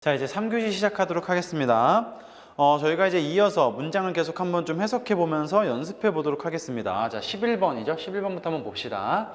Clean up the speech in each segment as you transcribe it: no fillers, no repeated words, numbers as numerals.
자, 이제 3교시 시작하도록 하겠습니다. 저희가 이제 이어서 문장을 계속 한번 좀 해석해 보면서 연습해 보도록 하겠습니다. 자, 11번이죠. 11번부터 한번 봅시다.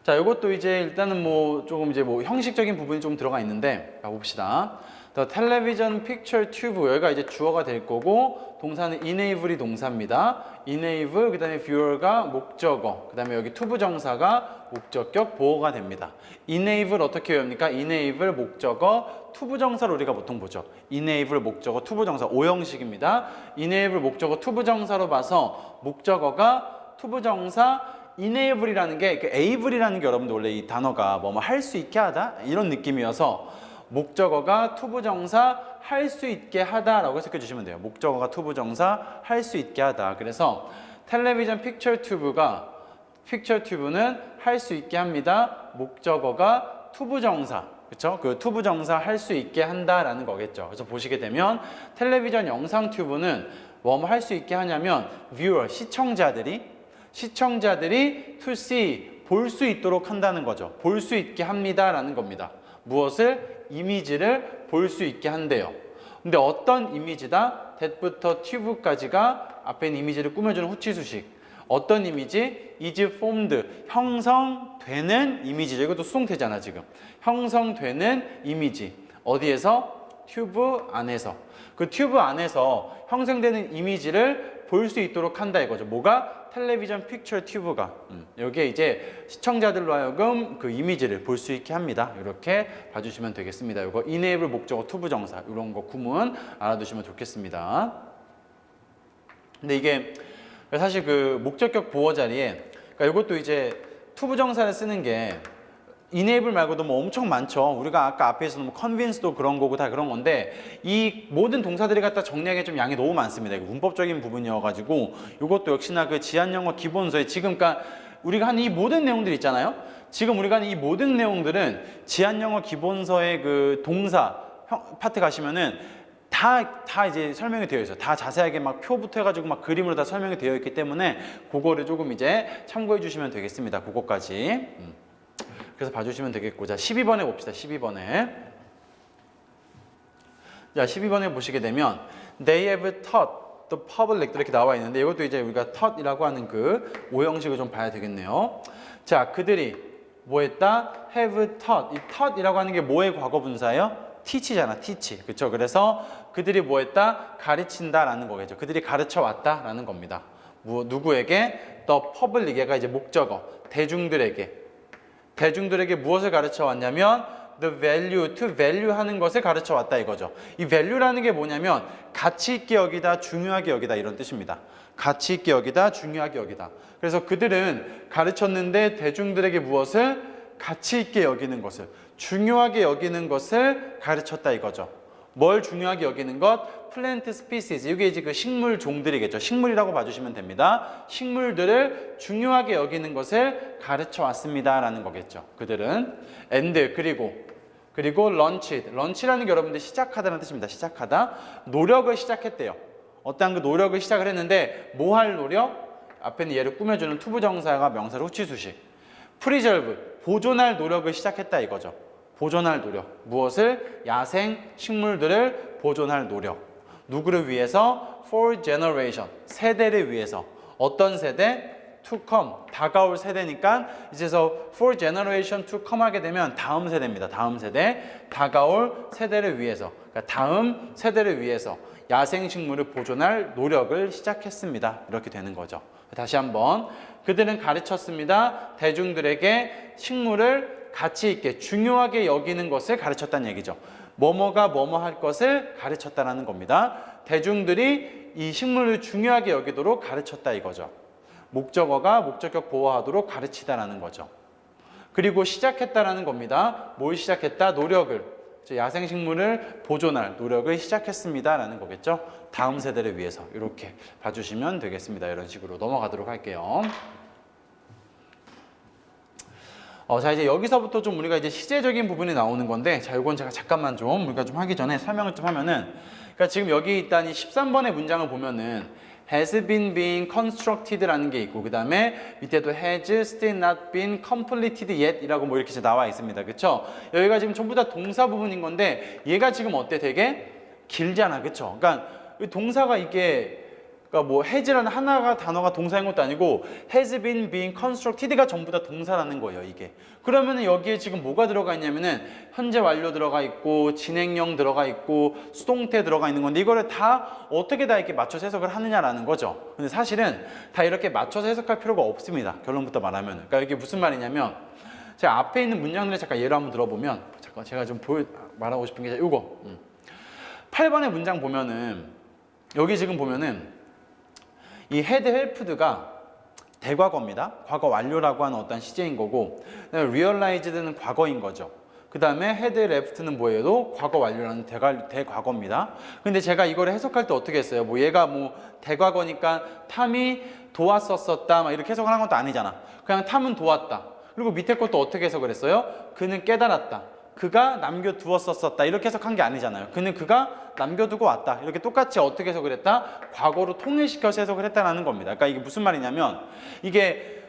자, 이것도 이제 일단은 조금 이제 형식적인 부분이 좀 들어가 있는데, 자, 봅시다. The television picture tube, 여기가 이제 주어가 될 거고, 동사는 enable이 동사입니다. enable, 그 다음에 viewer가 목적어, 그 다음에 여기 투부 정사가 목적격 보어가 됩니다. enable 어떻게 외웁니까? enable 목적어, 투부 정사를 우리가 보통 보죠. enable 목적어, 투부 정사, 오형식입니다. enable 목적어, 투부 정사로 봐서 목적어가 투부 정사, enable이라는 게, able이라는 게 여러분들 원래 이 단어가 할 수 있게 하다? 이런 느낌이어서 목적어가 투부정사 할 수 있게 하다라고 해석해 주시면 돼요. 목적어가 투부정사 할 수 있게 하다. 그래서 텔레비전 픽처 튜브가 픽처 튜브는 할 수 있게 합니다. 목적어가 투부정사. 그렇죠? 그 투부정사 할 수 있게 한다라는 거겠죠. 그래서 보시게 되면 텔레비전 영상 튜브는 뭐 할 수 있게 하냐면 viewer 시청자들이 to see 볼 수 있도록 한다는 거죠. 볼 수 있게 합니다라는 겁니다. 무엇을? 이미지를 볼 수 있게 한대요. 근데 어떤 이미지다? that부터 tube까지가 앞에 있는 이미지를 꾸며주는 호치수식. 어떤 이미지? is formed, 형성되는 이미지죠. 이것도 수동태잖아 지금. 형성되는 이미지. 어디에서? 튜브 안에서. 그 튜브 안에서 형성되는 이미지를 볼 수 있도록 한다 이거죠. 뭐가? 텔레비전 픽처 튜브가 여기에 이제 시청자들로 하여금 그 이미지를 볼 수 있게 합니다. 이렇게 봐주시면 되겠습니다. 이거 enable 목적어 투부 정사 이런 거 구문 알아두시면 좋겠습니다. 근데 이게 사실 그 목적격 보어 자리에 그러니까 이것도 이제 투부 정사를 쓰는 게 enable 말고도 엄청 많죠. 우리가 아까 앞에서 convince도 그런 거고 다 그런 건데 이 모든 동사들이 갖다 정리하기 좀 양이 너무 많습니다. 이거 문법적인 부분이어가지고 이것도 역시나 그 지한영어 기본서에 지금 그러니까 우리가 하는 이 모든 내용들 있잖아요. 지금 우리가 하는 이 모든 내용들은 지한영어 기본서의 그 동사 파트 가시면은 다 이제 설명이 되어 있어요. 다 자세하게 막 표부터 해가지고 막 그림으로 다 설명이 되어 있기 때문에 그거를 조금 이제 참고해 주시면 되겠습니다. 그거까지. 그래서 봐주시면 되겠고. 자, 12번에 봅시다. 12번에. 자, 12번에 보시게 되면 They have taught the public 이렇게 나와 있는데 이것도 이제 우리가 taught이라고 하는 그 오형식을 좀 봐야 되겠네요. 자, 그들이 뭐 했다? have taught. 이 taught이라고 하는 게 뭐의 과거 분사예요? teach잖아, teach. 그렇죠? 그래서 그들이 뭐 했다? 가르친다라는 거겠죠. 그들이 가르쳐 왔다라는 겁니다. 누구에게? the public. 얘가 이제 목적어. 대중들에게 무엇을 가르쳐 왔냐면 the value, to value 하는 것을 가르쳐 왔다 이거죠. 이 value라는 게 뭐냐면 가치 있게 여기다, 중요하게 여기다 이런 뜻입니다. 가치 있게 여기다, 중요하게 여기다. 그래서 그들은 가르쳤는데 대중들에게 무엇을? 가치 있게 여기는 것을, 중요하게 여기는 것을 가르쳤다 이거죠. 뭘 중요하게 여기는 것? 플랜트 스피시스. 이게 이제 그 식물 종들이겠죠. 식물이라고 봐주시면 됩니다. 식물들을 중요하게 여기는 것을 가르쳐 왔습니다라는 거겠죠. 그들은 and 그리고 런치라는 게 여러분들 시작하다는 뜻입니다. 시작하다. 노력을 시작했대요. 어떠한 그 노력을 시작을 했는데 뭐 할 노력? 앞에는 얘를 꾸며주는 투부정사가 명사로 후치수식. 프리저브 보존할 노력을 시작했다 이거죠. 보존할 노력. 무엇을? 야생 식물들을 보존할 노력. 누구를 위해서? For generation. 세대를 위해서. 어떤 세대? To come. 다가올 세대니까 이제서 for generation to come 하게 되면 다음 세대입니다. 다음 세대. 다가올 세대를 위해서. 그러니까 다음 세대를 위해서 야생 식물을 보존할 노력을 시작했습니다. 이렇게 되는 거죠. 다시 한번. 그들은 가르쳤습니다. 대중들에게 식물을 가치 있게 중요하게 여기는 것을 가르쳤다는 얘기죠. 뭐뭐가 뭐뭐 할 것을 가르쳤다는 겁니다. 대중들이 이 식물을 중요하게 여기도록 가르쳤다 이거죠. 목적어가 목적격 보호하도록 가르치다라는 거죠. 그리고 시작했다라는 겁니다. 뭘 시작했다? 노력을. 야생식물을 보존할 노력을 시작했습니다라는 거겠죠. 다음 세대를 위해서 이렇게 봐주시면 되겠습니다. 이런 식으로 넘어가도록 할게요. 자, 이제 여기서부터 좀 우리가 이제 시제적인 부분이 나오는 건데, 자, 이건 제가 잠깐만 좀 우리가 좀 하기 전에 설명을 좀 하면은, 그러니까 지금 여기 일단 이 13번의 문장을 보면은 has been being constructed라는 게 있고 그 다음에 밑에도 has still not been completed yet 이라고 뭐 이렇게 나와 있습니다. 그쵸? 여기가 지금 전부 다 동사 부분인 건데 얘가 지금 어때? 되게 길잖아. 그쵸? 그러니까 동사가 이게 그러니까 뭐 has라는 하나가 단어가 동사인 것도 아니고 has been being constructed가 전부 다 동사라는 거예요, 이게. 그러면은 여기에 지금 뭐가 들어가 있냐면은 현재 완료 들어가 있고 진행형 들어가 있고 수동태 들어가 있는 건데 이거를 다 어떻게 다 이렇게 맞춰서 해석을 하느냐라는 거죠. 근데 사실은 다 이렇게 맞춰서 해석할 필요가 없습니다. 결론부터 말하면. 그러니까 이게 무슨 말이냐면 제가 앞에 있는 문장들을 잠깐 예로 한번 들어보면 잠깐 제가 좀 말하고 싶은 게 이거 8번의 문장 보면은 여기 지금 보면은 이 had helped가 대과거입니다. 과거 완료라고 하는 어떤 시제인 거고 realized는 과거인 거죠. 그 다음에 had left는 뭐예요? 과거 완료라는 대과거입니다. 근데 제가 이거를 해석할 때 어떻게 했어요? 뭐 얘가 뭐 대과거니까 탐이 도왔었었다 막 이렇게 해석을 한 것도 아니잖아. 그냥 탐은 도왔다. 그리고 밑에 것도 어떻게 해석을 했어요? 그는 깨달았다. 그가 남겨두었었다 이렇게 해석한 게 아니잖아요. 그가 남겨두고 왔다 이렇게 똑같이 어떻게 해석을 했다? 과거로 통일시켜서 해석을 했다는 겁니다. 그러니까 이게 무슨 말이냐면 이게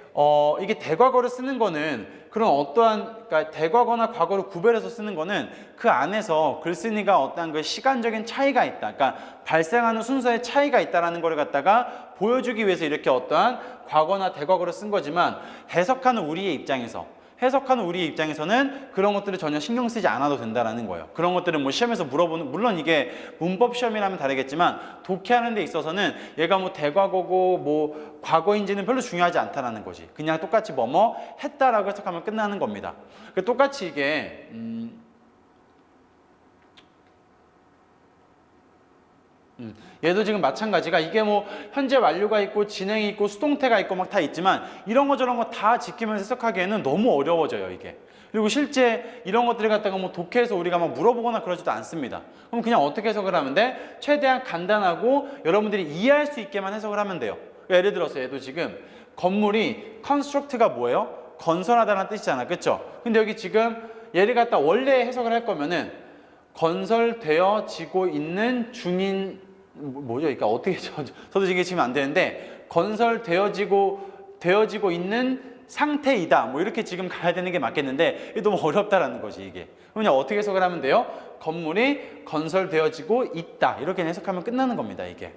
대과거를 쓰는 거는 그런 어떠한 그러니까 대과거나 과거를 구별해서 쓰는 거는 그 안에서 글쓴이가 어떠한 그 시간적인 차이가 있다. 그러니까 발생하는 순서의 차이가 있다라는 걸 갖다가 보여주기 위해서 이렇게 어떠한 과거나 대과거를 쓴 거지만 해석하는 우리의 입장에서는 그런 것들을 전혀 신경 쓰지 않아도 된다는 거예요. 그런 것들은 뭐 시험에서 물어보는, 물론 이게 문법 시험이라면 다르겠지만 독해하는 데 있어서는 얘가 뭐 대과거고 뭐 과거인지는 별로 중요하지 않다는 거지. 그냥 똑같이 뭐뭐 했다라고 해석하면 끝나는 겁니다. 똑같이 이게 얘도 지금 마찬가지가 이게 뭐 현재 완료가 있고 진행이 있고 수동태가 있고 막 다 있지만 이런 거 저런 거 다 지키면서 해석하기에는 너무 어려워져요, 이게. 그리고 실제 이런 것들을 갖다가 뭐 독해에서 우리가 막 물어보거나 그러지도 않습니다. 그럼 그냥 어떻게 해석을 하면 돼? 최대한 간단하고 여러분들이 이해할 수 있게만 해석을 하면 돼요. 그러니까 예를 들어서 얘도 지금 건물이 construct가 뭐예요? 건설하다는 뜻이잖아, 그쵸? 근데 여기 지금 얘를 갖다 원래 해석을 할 거면은 건설되어지고 있는 중인 뭐죠? 그러니까 어떻게 저도 이게 지금 안 되는데 되어지고 있는 상태이다. 뭐 이렇게 지금 가야 되는 게 맞겠는데 이게 너무 어렵다라는 거지 이게. 그냥 어떻게 해석을 하면 돼요? 건물이 건설되어지고 있다. 이렇게 해석하면 끝나는 겁니다 이게.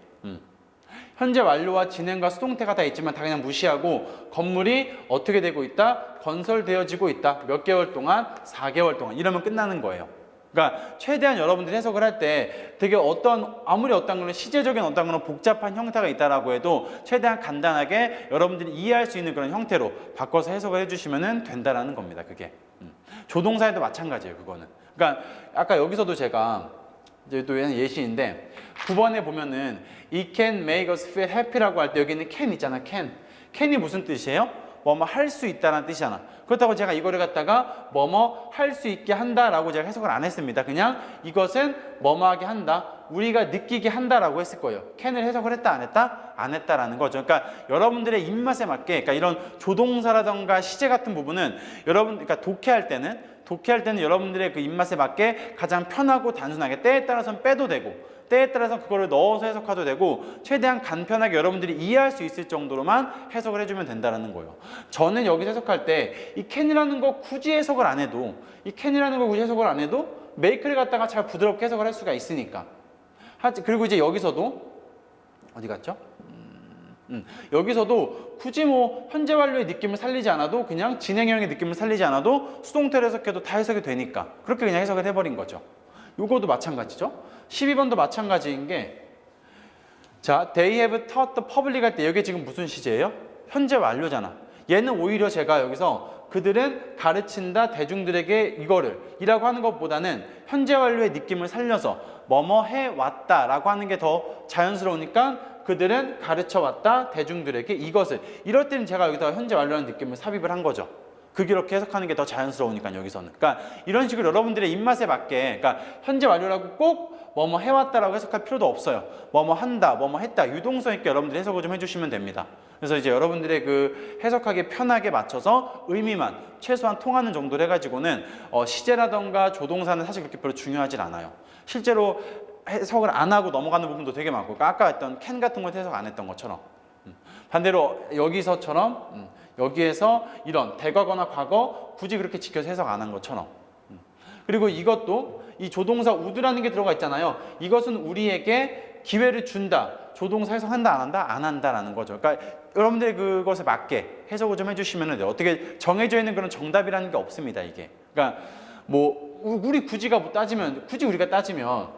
현재 완료와 진행과 수동태가 다 있지만 다 그냥 무시하고 건물이 어떻게 되고 있다? 건설되어지고 있다. 몇 개월 동안? 4개월 동안. 이러면 끝나는 거예요. 그러니까 최대한 여러분들이 해석을 할 때 되게 아무리 어떤 거는 시제적인 어떤 거는 복잡한 형태가 있다라고 해도 최대한 간단하게 여러분들이 이해할 수 있는 그런 형태로 바꿔서 해석을 해주시면 된다라는 겁니다. 그게 조동사에도 마찬가지예요. 그거는. 그러니까 아까 여기서도 제가 이제 또 예시인데 9번에 보면은 It can make us feel happy라고 할 때 여기는 can 있잖아. can이 무슨 뜻이에요? 뭐뭐 할 수 있다는 뜻이잖아. 그렇다고 제가 이거를 갖다가 뭐뭐 할 수 있게 한다라고 제가 해석을 안 했습니다. 그냥 이것은 뭐뭐 하게 한다. 우리가 느끼게 한다라고 했을 거예요. can을 해석을 했다 안 했다? 안 했다라는 거죠. 그러니까 여러분들의 입맛에 맞게 그러니까 이런 조동사라던가 시제 같은 부분은 그러니까 독해할 때는 여러분들의 그 입맛에 맞게 가장 편하고 단순하게 때에 따라서는 빼도 되고 때에 따라서 그거를 넣어서 해석해도 되고 최대한 간편하게 여러분들이 이해할 수 있을 정도로만 해석을 해주면 된다는 거예요. 저는 여기서 해석할 때 이 can이라는 거 굳이 해석을 안 해도 make를 갖다가 잘 부드럽게 해석을 할 수가 있으니까. 그리고 이제 여기서도 어디 갔죠? 여기서도 굳이 뭐 현재 완료의 느낌을 살리지 않아도 그냥 진행형의 느낌을 살리지 않아도 수동태를 해석해도 다 해석이 되니까 그렇게 그냥 해석을 해버린 거죠. 요거도 마찬가지죠. 12번도 마찬가지인 게 자, they have taught the public 할 때 여기 지금 무슨 시제예요? 현재 완료잖아. 얘는 오히려 제가 여기서 그들은 가르친다 대중들에게 이라고 하는 것보다는 현재 완료의 느낌을 살려서 뭐뭐 해왔다 라고 하는 게 더 자연스러우니까 그들은 가르쳐왔다 대중들에게 이것을. 이럴 때는 제가 여기서 현재 완료라는 느낌을 삽입을 한 거죠. 그렇게 해석하는 게 더 자연스러우니까 여기서는. 그러니까 이런 식으로 여러분들의 입맛에 맞게 그러니까 현재 완료라고 꼭 뭐뭐 해왔다라고 해석할 필요도 없어요. 뭐뭐 한다, 뭐뭐 했다 유동성 있게 여러분들이 해석을 좀 해주시면 됩니다. 그래서 이제 여러분들의 그 해석하기에 편하게 맞춰서 의미만 최소한 통하는 정도로 해가지고는 시제라던가 조동사는 사실 그렇게 별로 중요하진 않아요. 실제로 해석을 안 하고 넘어가는 부분도 되게 많고, 그러니까 아까 했던 can 같은 거 해석 안 했던 것처럼, 반대로 여기서처럼 여기에서 이런 대과거나 과거 굳이 그렇게 지켜서 해석 안 한 것처럼, 그리고 이것도 이 조동사 would라는 게 들어가 있잖아요. 이것은 우리에게 기회를 준다. 조동사 해석한다 안 한다? 안 한다라는 거죠. 그러니까 여러분들이 그것에 맞게 해석을 좀 해주시면 돼요. 어떻게 정해져 있는 그런 정답이라는 게 없습니다. 이게. 그러니까 뭐 우리 굳이 우리가 따지면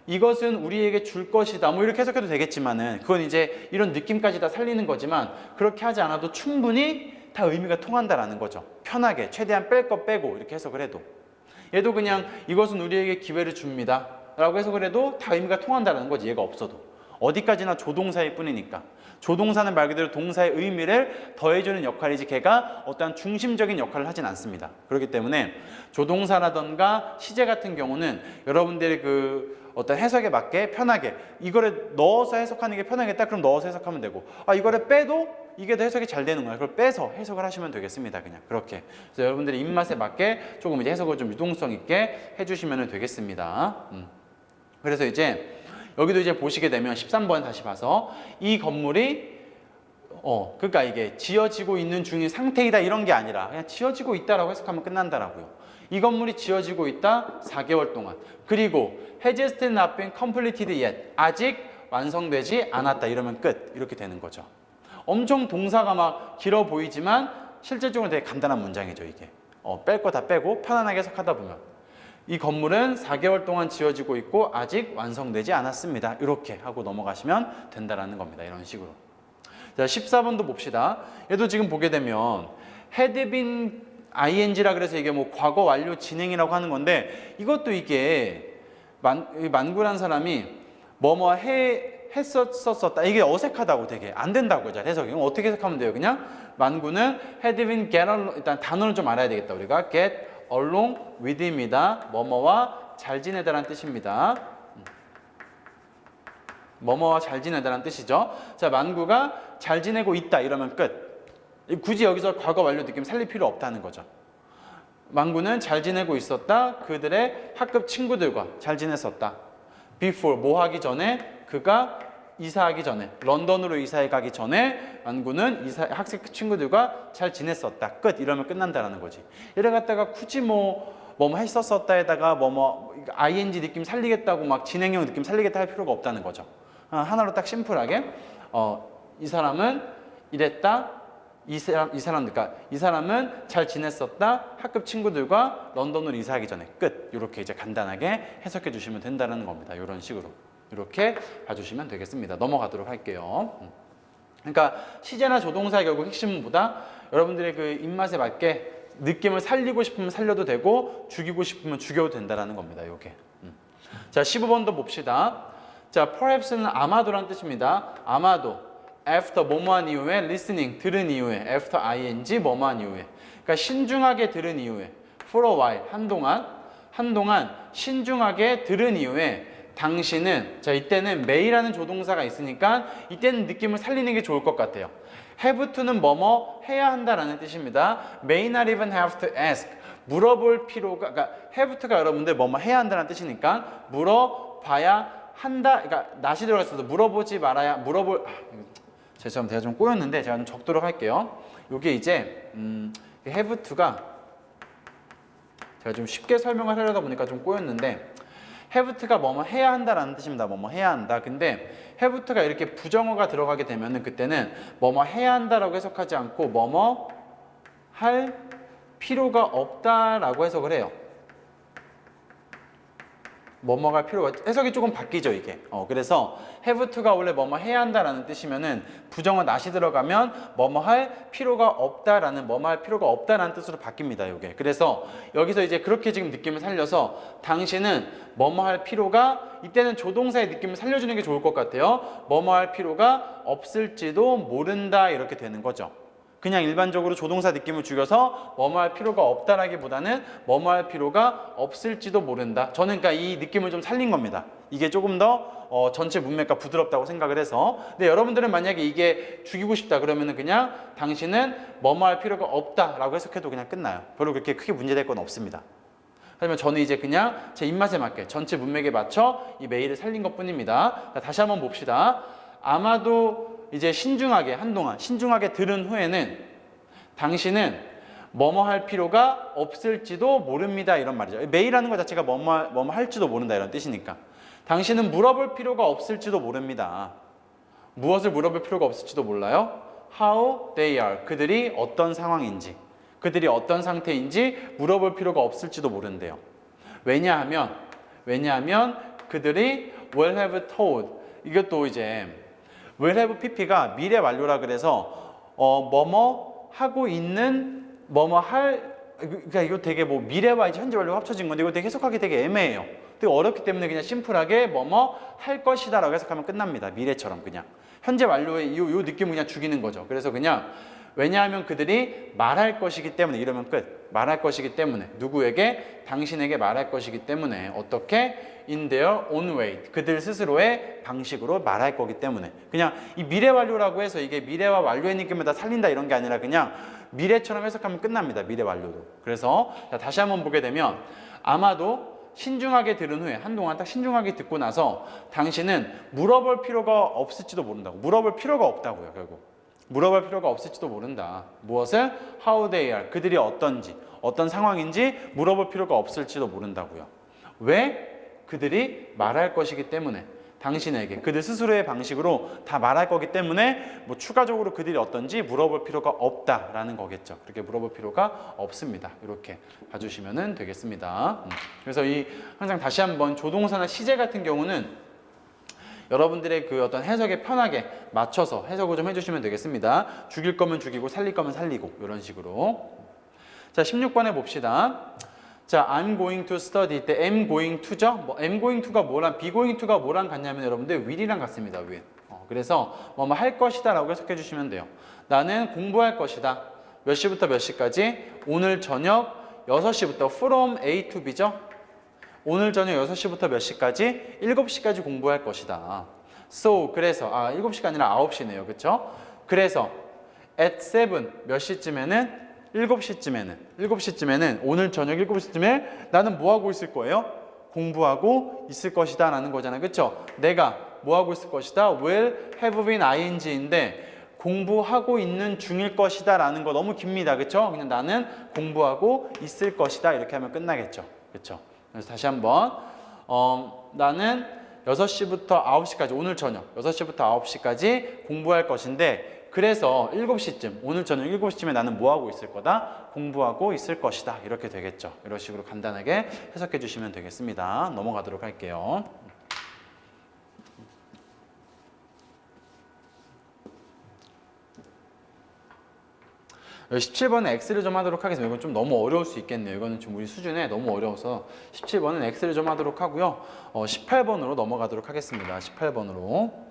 이것은 우리에게 줄 것이다. 뭐 이렇게 해석해도 되겠지만은 그건 이제 이런 느낌까지 다 살리는 거지만 그렇게 하지 않아도 충분히 다 의미가 통한다라는 거죠. 편하게 최대한 뺄 거 빼고 이렇게 해석을 해도. 얘도 그냥 이것은 우리에게 기회를 줍니다 라고 해석을 해도 다 의미가 통한다는 거지. 얘가 없어도 어디까지나 조동사일 뿐이니까. 조동사는 말 그대로 동사의 의미를 더해주는 역할이지 걔가 어떠한 중심적인 역할을 하진 않습니다. 그렇기 때문에 조동사라던가 시제 같은 경우는 여러분들의 그 어떤 해석에 맞게 편하게 이거를 넣어서 해석하는 게 편하겠다 그럼 넣어서 해석하면 되고, 이거를 빼도 이게 더 해석이 잘 되는 거야. 그걸 빼서 해석을 하시면 되겠습니다. 그냥 그렇게. 그래서 여러분들의 입맛에 맞게 조금 이제 해석을 좀 유동성 있게 해주시면 되겠습니다. 그래서 이제 여기도 이제 보시게 되면 13번 다시 봐서 이 건물이 그러니까 이게 지어지고 있는 중인 상태이다 이런 게 아니라 그냥 지어지고 있다라고 해석하면 끝난다라고요. 이 건물이 지어지고 있다 4개월 동안. 그리고 has still not been completed yet. 아직 완성되지 않았다 이러면 끝. 이렇게 되는 거죠. 엄청 동사가 막 길어 보이지만 실질적으로 되게 간단한 문장이죠, 이게. 뺄 거 다 빼고 편안하게 해석하다 보면 이 건물은 4개월 동안 지어지고 있고 아직 완성되지 않았습니다. 이렇게 하고 넘어가시면 된다라는 겁니다. 이런 식으로. 자, 14번도 봅시다. 얘도 지금 보게 되면 had been ing라 그래서 이게 뭐 과거 완료 진행이라고 하는 건데 이것도 이게 만구란 사람이 뭐뭐 했었다. 이게 어색하다고 되게 안 된다고 잘 해석이. 그럼 어떻게 해석하면 돼요? 그냥 만구는 had been get along, 일단 단어를 좀 알아야 되겠다. 우리가 get along with입니다. 뭐뭐와 잘 지내다라는 뜻입니다. 뭐뭐와 잘 지내다라는 뜻이죠. 자, 만구가 잘 지내고 있다 이러면 끝. 굳이 여기서 과거 완료 느낌 살릴 필요 없다는 거죠. 만구는 잘 지내고 있었다. 그들의 학급 친구들과 잘 지냈었다. before 뭐 하기 전에 그가 이사하기 전에 런던으로 이사해 가기 전에 만구는 학생 친구들과 잘 지냈었다. 끝. 이러면 끝난다라는 거지. 이래 갖다가 굳이 뭐뭐 했었었다에다가 ing 느낌 살리겠다고 막 진행형 느낌 살리겠다 할 필요가 없다는 거죠. 하나로 딱 심플하게 이 사람은 이랬다. 이 사람은 잘 지냈었다. 학급 친구들과 런던으로 이사하기 전에 끝. 이렇게 이제 간단하게 해석해 주시면 된다는 겁니다. 이런 식으로. 이렇게 봐주시면 되겠습니다. 넘어가도록 할게요. 그러니까 시제나 조동사의 결국 핵심보다 여러분들의 그 입맛에 맞게 느낌을 살리고 싶으면 살려도 되고 죽이고 싶으면 죽여도 된다는 겁니다. 요게. 자, 15번도 봅시다. 자, perhaps는 아마도란 뜻입니다. 아마도 after 뭐뭐한 이후에 listening 들은 이후에 after ing 뭐뭐한 이후에 그러니까 신중하게 들은 이후에 for a while 한동안 신중하게 들은 이후에 당신은 자 이때는 may라는 조동사가 있으니까 이때는 느낌을 살리는 게 좋을 것 같아요. have to는 뭐뭐 해야 한다라는 뜻입니다. may not even have to ask 물어볼 필요가 그러니까 have to가 여러분들 뭐뭐 해야 한다는 뜻이니까 물어봐야 한다. 그러니까 not이 들어갔어서 물어보지 말아야 죄송합니다. 제가 좀 꼬였는데 제가 좀 적도록 할게요. 이게 이제 have to가 제가 좀 쉽게 설명을 하려다 보니까 좀 꼬였는데 have to가 뭐뭐 해야 한다라는 뜻입니다. 뭐뭐 해야 한다. 근데 have to가 이렇게 부정어가 들어가게 되면은 그때는 뭐뭐 해야 한다라고 해석하지 않고 뭐뭐 할 필요가 없다라고 해석을 해요. 뭐뭐 할 필요가 해석이 조금 바뀌죠 이게. 그래서 have to가 원래 뭐뭐 해야 한다라는 뜻이면은 부정어 not이 들어가면 뭐뭐 할 필요가 없다라는 뭐뭐 할 필요가 없다라는 뜻으로 바뀝니다 이게. 그래서 여기서 이제 그렇게 지금 느낌을 살려서 당신은 뭐뭐 할 필요가 이때는 조동사의 느낌을 살려주는 게 좋을 것 같아요. 뭐뭐 할 필요가 없을지도 모른다 이렇게 되는 거죠. 그냥 일반적으로 조동사 느낌을 죽여서 뭐뭐 할 필요가 없다라기보다는 뭐뭐 할 필요가 없을지도 모른다. 저는 그러니까 이 느낌을 좀 살린 겁니다. 이게 조금 더 전체 문맥과 부드럽다고 생각을 해서. 근데 여러분들은 만약에 이게 죽이고 싶다 그러면은 그냥 당신은 뭐뭐 할 필요가 없다라고 해석해도 그냥 끝나요. 별로 그렇게 크게 문제될 건 없습니다. 하지만 저는 이제 그냥 제 입맛에 맞게 전체 문맥에 맞춰 이 메일을 살린 것 뿐입니다. 자, 다시 한번 봅시다. 아마도 이제 한동안 신중하게 들은 후에는 당신은 뭐뭐 할 필요가 없을지도 모릅니다. 이런 말이죠. 메일하는 것 자체가 뭐뭐 할지도 모른다 이런 뜻이니까. 당신은 물어볼 필요가 없을지도 모릅니다. 무엇을 물어볼 필요가 없을지도 몰라요? How they are. 그들이 어떤 상황인지, 그들이 어떤 상태인지 물어볼 필요가 없을지도 모른대요. 왜냐하면 그들이 will have told. 이것도 이제 will have pp가 미래 완료라 그래서 뭐뭐 하고 있는 뭐뭐 그러니까 이거 되게 뭐 미래와 이제 현재 완료가 합쳐진 건데 이거 되게 해석하기 되게 애매해요. 되게 어렵기 때문에 그냥 심플하게 뭐뭐 할 것이다라고 해석하면 끝납니다. 미래처럼 그냥 현재 완료의 이 느낌을 그냥 죽이는 거죠. 그래서 그냥 왜냐하면 그들이 말할 것이기 때문에 이러면 끝. 말할 것이기 때문에 누구에게? 당신에게 말할 것이기 때문에 어떻게? In their own way. 그들 스스로의 방식으로 말할 거기 때문에 그냥 이 미래 완료라고 해서 이게 미래와 완료의 느낌을 다 살린다 이런 게 아니라 그냥 미래처럼 해석하면 끝납니다. 미래 완료도. 그래서 다시 한번 보게 되면 아마도 신중하게 들은 후에 한동안 딱 신중하게 듣고 나서 당신은 물어볼 필요가 없을지도 모른다고. 물어볼 필요가 없다고요. 결국. 물어볼 필요가 없을지도 모른다. 무엇을? How they are. 그들이 어떤지, 어떤 상황인지 물어볼 필요가 없을지도 모른다고요. 왜? 그들이 말할 것이기 때문에 당신에게 그들 스스로의 방식으로 다 말할 거기 때문에 뭐 추가적으로 그들이 어떤지 물어볼 필요가 없다라는 거겠죠. 그렇게 물어볼 필요가 없습니다. 이렇게 봐주시면 되겠습니다. 그래서 항상 다시 한번 조동사나 시제 같은 경우는 여러분들의 그 어떤 해석에 편하게 맞춰서 해석을 좀 해주시면 되겠습니다. 죽일 거면 죽이고 살릴 거면 살리고 이런 식으로. 자, 16번에 봅시다. 자, I'm going to study 때 am going to죠? 뭐 am going to가 뭐랑 be going to가 뭐랑 같냐면 여러분들 will이랑 같습니다. will. 그래서 뭐 할 것이다 라고 해석해 주시면 돼요. 나는 공부할 것이다. 몇 시부터 몇 시까지? 오늘 저녁 6시부터 from A to B죠? 오늘 저녁 6시부터 몇 시까지? 7시까지 공부할 것이다. So, 그래서 7시가 아니라 9시네요. 그쵸? 그래서 at 7, 몇 시쯤에는? 7시쯤에는 오늘 저녁 7시쯤에 나는 뭐 하고 있을 거예요? 공부하고 있을 것이다 라는 거잖아요. 그쵸? 내가 뭐 하고 있을 것이다? will have been ing인데 공부하고 있는 중일 것이다 라는 거 너무 깁니다. 그쵸? 그냥 나는 공부하고 있을 것이다 이렇게 하면 끝나겠죠. 그쵸? 그래서 다시 한번 나는 6시부터 9시까지 오늘 저녁 6시부터 9시까지 공부할 것인데 그래서 7시쯤 오늘 저녁 7시쯤에 나는 뭐 하고 있을 거다? 공부하고 있을 것이다. 이렇게 되겠죠. 이런 식으로 간단하게 해석해 주시면 되겠습니다. 넘어가도록 할게요. 여기 17번은 X를 좀 하도록 하겠습니다. 이건 좀 너무 어려울 수 있겠네요. 이거는 좀 우리 수준에 너무 어려워서 17번은 X를 좀 하도록 하고요. 18번으로 넘어가도록 하겠습니다. 18번으로.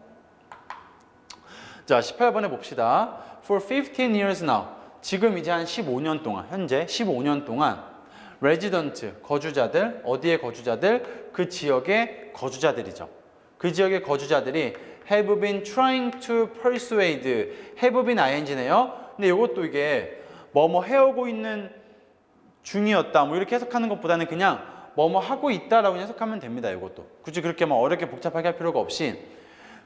자, 18번에 봅시다. For 15 years now. 지금 이제 한 15년 동안, 현재 15년 동안 resident, 거주자들, 어디의 거주자들? 그 지역의 거주자들이죠. 그 지역의 거주자들이 have been trying to persuade, have been ing네요. 근데 이것도 이게 뭐뭐 해오고 있는 중이었다 뭐 이렇게 해석하는 것보다는 그냥 뭐뭐 하고 있다라고 해석하면 됩니다. 이것도 굳이 그렇게 막 어렵게 복잡하게 할 필요가 없이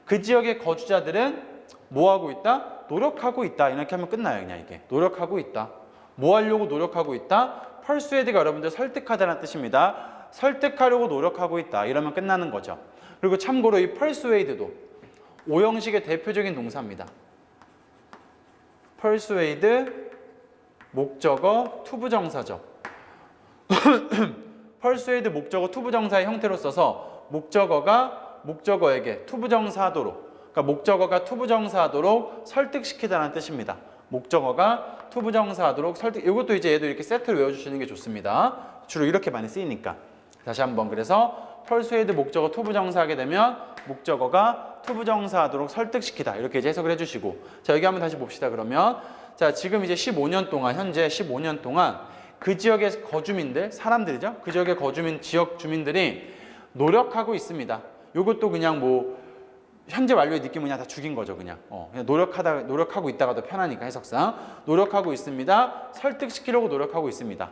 그 지역의 거주자들은 뭐 하고 있다? 노력하고 있다. 이렇게 하면 끝나요. 그냥 이게 노력하고 있다. 뭐 하려고 노력하고 있다? persuade가 여러분들 설득하다는 뜻입니다. 설득하려고 노력하고 있다. 이러면 끝나는 거죠. 그리고 참고로 이 persuade도 오형식의 대표적인 동사입니다. persuade 목적어 투부정사죠. persuade 목적어 투부정사의 형태로 써서 목적어에게 투부정사하도록 그러니까 목적어가 투부정사하도록 설득시키다는 뜻입니다. 목적어가 투부정사하도록 설득. 이것도 이제 얘도 이렇게 세트로 외워주시는 게 좋습니다. 주로 이렇게 많이 쓰이니까. 다시 한번 그래서 persuade 목적어 투부정사하게 되면 목적어가 투부정사하도록 설득시키다 이렇게 이제 해석을 해주시고 자 여기 한번 다시 봅시다. 그러면 자 지금 이제 15년 동안 현재 15년 동안 그 지역의 거주민들 사람들이죠. 그 지역의 지역 주민들이 노력하고 있습니다. 이것도 그냥 뭐 현재 완료의 느낌은 그냥 다 죽인 거죠. 그냥 노력하고 있다가 더 편하니까 해석상 노력하고 있습니다. 설득시키려고 노력하고 있습니다.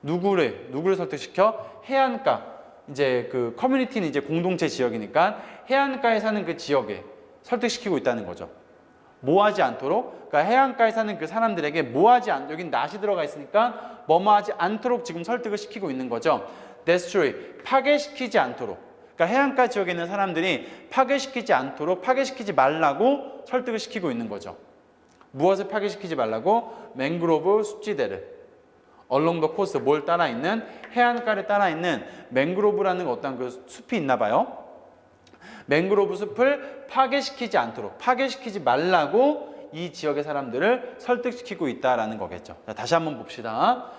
누구를 설득시켜? 해안가. 이제 그 커뮤니티는 이제 공동체 지역이니까 해안가에 사는 그 지역에 설득시키고 있다는 거죠. 뭐하지 않도록. 그러니까 해안가에 사는 그 사람들에게 여긴 not이 들어가 있으니까 뭐뭐하지 않도록 지금 설득을 시키고 있는 거죠. destroy, 파괴시키지 않도록. 그러니까 해안가 지역에 있는 사람들이 파괴시키지 않도록, 파괴시키지 말라고 설득을 시키고 있는 거죠. 무엇을 파괴시키지 말라고? 맹그로브 습지대를. along the coast, 뭘 따라 있는? 해안가를 따라 있는 맹그로브라는 어떤 그 숲이 있나 봐요. 맹그로브 숲을 파괴시키지 않도록, 파괴시키지 말라고 이 지역의 사람들을 설득시키고 있다라는 거겠죠. 자, 다시 한번 봅시다.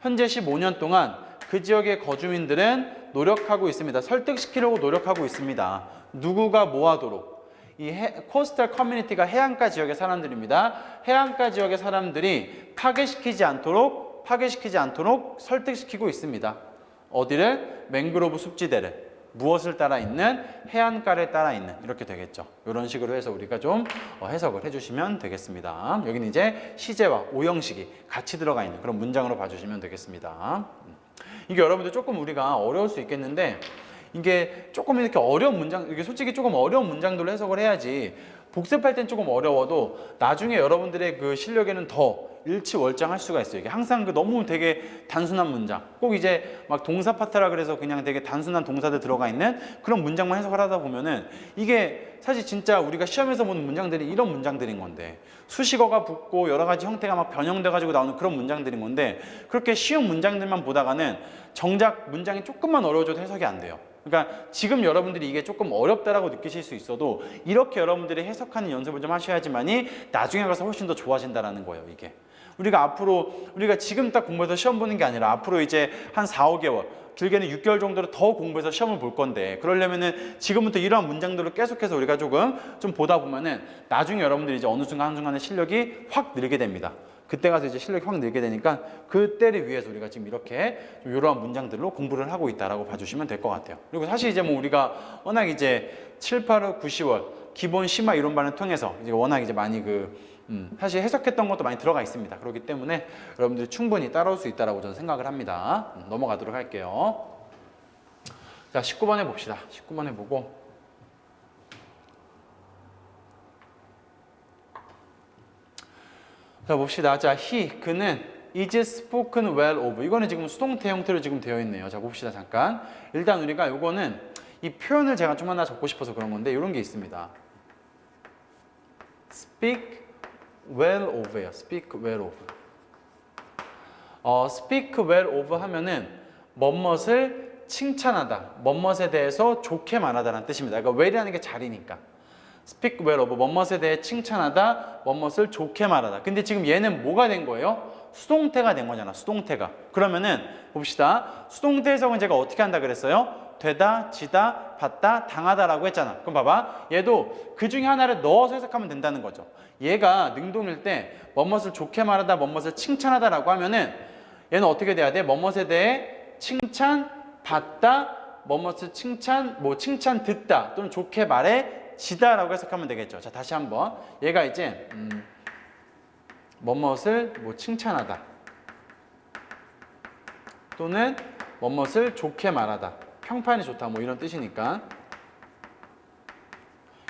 현재 15년 동안 그 지역의 거주민들은 노력하고 있습니다. 설득시키려고 노력하고 있습니다. 누구가 뭐 하도록? 이 코스탈 커뮤니티가 해안가 지역의 사람들입니다. 해안가 지역의 사람들이 파괴시키지 않도록 설득시키고 있습니다. 어디를? 맹그로브 숲지대를. 무엇을 따라 있는? 해안가를 따라 있는. 이렇게 되겠죠. 이런 식으로 해서 우리가 좀 해석을 해주시면 되겠습니다. 여기는 이제 시제와 오형식이 같이 들어가 있는 그런 문장으로 봐주시면 되겠습니다. 이게 여러분들 조금 우리가 어려울 수 있겠는데, 이게 조금 이렇게 어려운 문장, 이게 솔직히 조금 어려운 문장들로 해석을 해야지 복습할 땐 조금 어려워도 나중에 여러분들의 그 실력에는 더 일치월장할 수가 있어요. 이게 항상 그 너무 되게 단순한 문장, 꼭 이제 막 동사 파트라 그래서 그냥 되게 단순한 동사들 들어가 있는 그런 문장만 해석을 하다 보면은 이게 사실 진짜 우리가 시험에서 보는 문장들이 이런 문장들인 건데, 수식어가 붙고 여러 가지 형태가 막 변형돼 가지고 나오는 그런 문장들인 건데, 그렇게 쉬운 문장들만 보다가는 정작 문장이 조금만 어려워져도 해석이 안 돼요. 그러니까 지금 여러분들이 이게 조금 어렵다라고 느끼실 수 있어도 이렇게 여러분들이 해석하는 연습을 좀 하셔야지만이 나중에 가서 훨씬 더 좋아진다라는 거예요. 이게 우리가 지금 딱 공부해서 시험 보는 게 아니라 앞으로 이제 한 4, 5개월, 길게는 6개월 정도를 더 공부해서 시험을 볼 건데, 그러려면은 지금부터 이러한 문장들을 계속해서 우리가 조금 좀 보다 보면은 나중에 여러분들이 이제 어느 순간 한순간에 실력이 확 늘게 됩니다. 그때 가서 이제 실력이 확 늘게 되니까 그때를 위해서 우리가 지금 이렇게 좀 이러한 문장들로 공부를 하고 있다라고 봐주시면 될 것 같아요. 그리고 사실 이제 뭐 우리가 워낙 이제 7, 8, 5, 9, 10월 기본 심화 이론반을 통해서 이제 워낙 이제 많이 사실 해석했던 것도 많이 들어가 있습니다. 그렇기 때문에 여러분들이 충분히 따라올 수 있다라고 저는 생각을 합니다. 넘어가도록 할게요. 자, 19번에 봅시다. 19번에 보고. 자, 봅시다. 자, 그는 is spoken well of. 이거는 지금 수동태 형태로 지금 되어 있네요. 자, 봅시다. 잠깐. 일단 우리가 요거는 이 표현을 제가 좀 하나 적고 싶어서 그런 건데, 이런 게 있습니다. speak well of예요. speak well of. speak well of 하면은 뭐뭇을 칭찬하다, 뭐뭇에 대해서 좋게 말하다라는 뜻입니다. 그러니까 well이라는 게 자리니까. speak well of, 뭐뭇에 대해 칭찬하다, 뭐뭇을 좋게 말하다. 근데 지금 얘는 뭐가 된 거예요? 수동태가 된 거잖아. 수동태가. 그러면은 봅시다. 수동태 해석은 제가 어떻게 한다 그랬어요? 되다, 지다, 받다, 당하다라고 했잖아. 그럼 봐봐. 얘도 그 중에 하나를 넣어서 해석하면 된다는 거죠. 얘가 능동일 때 뭐뭇을 좋게 말하다, 뭐뭇을 칭찬하다라고 하면은 얘는 어떻게 돼야 돼? 뭐뭇에 대해 칭찬 받다, 뭐뭇을 칭찬 듣다 또는 좋게 말해 지다라고 해석하면 되겠죠. 자, 다시 한번. 얘가 이제 뭐뭇을 칭찬하다 또는 뭐뭇을 좋게 말하다, 평판이 좋다 뭐 이런 뜻이니까,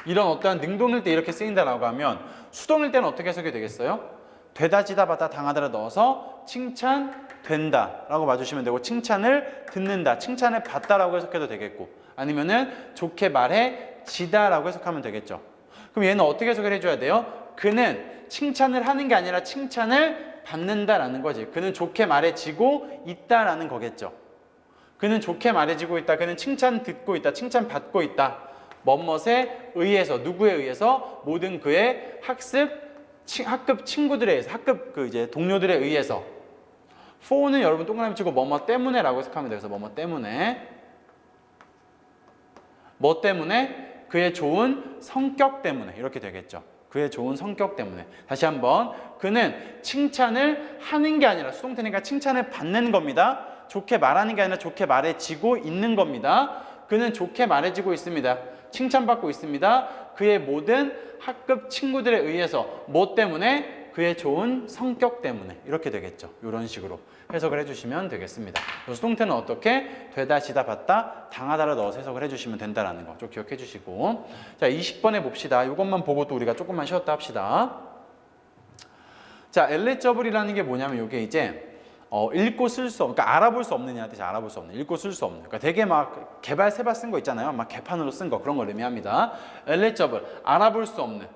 이런 어떠한 능동일 때 이렇게 쓰인다라고 하면 수동일 때는 어떻게 해석이 되겠어요? 되다, 지다, 받다, 당하다를 넣어서 칭찬된다 라고 봐주시면 되고, 칭찬을 듣는다, 칭찬을 받다라고 해석해도 되겠고, 아니면은 좋게 말해 지다라고 해석하면 되겠죠. 그럼 얘는 어떻게 해석을 해줘야 돼요? 그는 칭찬을 하는 게 아니라 칭찬을 받는다라는 거지. 그는 좋게 말해지고 있다라는 거겠죠. 그는 좋게 말해지고 있다. 그는 칭찬 듣고 있다. 칭찬 받고 있다. 뭐뭇에 의해서, 누구에 의해서? 모든 그의 학급 친구들에 의해서, 학급 이제 동료들에 의해서. for는 여러분 동그라미 치고 뭐뭐 때문에라고 해석하면 돼요. 그래서 뭐뭐 때문에. 뭐 때문에? 그의 좋은 성격 때문에. 이렇게 되겠죠. 그의 좋은 성격 때문에. 다시 한번. 그는 칭찬을 하는 게 아니라, 수동태니까 칭찬을 받는 겁니다. 좋게 말하는 게 아니라 좋게 말해지고 있는 겁니다. 그는 좋게 말해지고 있습니다. 칭찬받고 있습니다. 그의 모든 학급 친구들에 의해서. 뭐 때문에? 그의 좋은 성격 때문에 이렇게 되겠죠. 이런 식으로 해석을 해주시면 되겠습니다. 수동태는 어떻게 되다, 지다, 받다, 당하다를 넣어서 해석을 해주시면 된다라는 거 좀 기억해 주시고. 자, 20번에 봅시다. 이것만 보고 또 우리가 조금만 쉬었다 합시다. 자, 엘리저블이라는 게 뭐냐면 이게 이제 읽고 쓸 수 없는, 그러니까 알아볼 수 없느냐에 대해서 알아볼 수 없는, 읽고 쓸 수 없는. 그러니까 되게 막 개발 세발 쓴 거 있잖아요. 막 개판으로 쓴 거, 그런 걸 의미합니다. 엘리저블, 알아볼 수 없는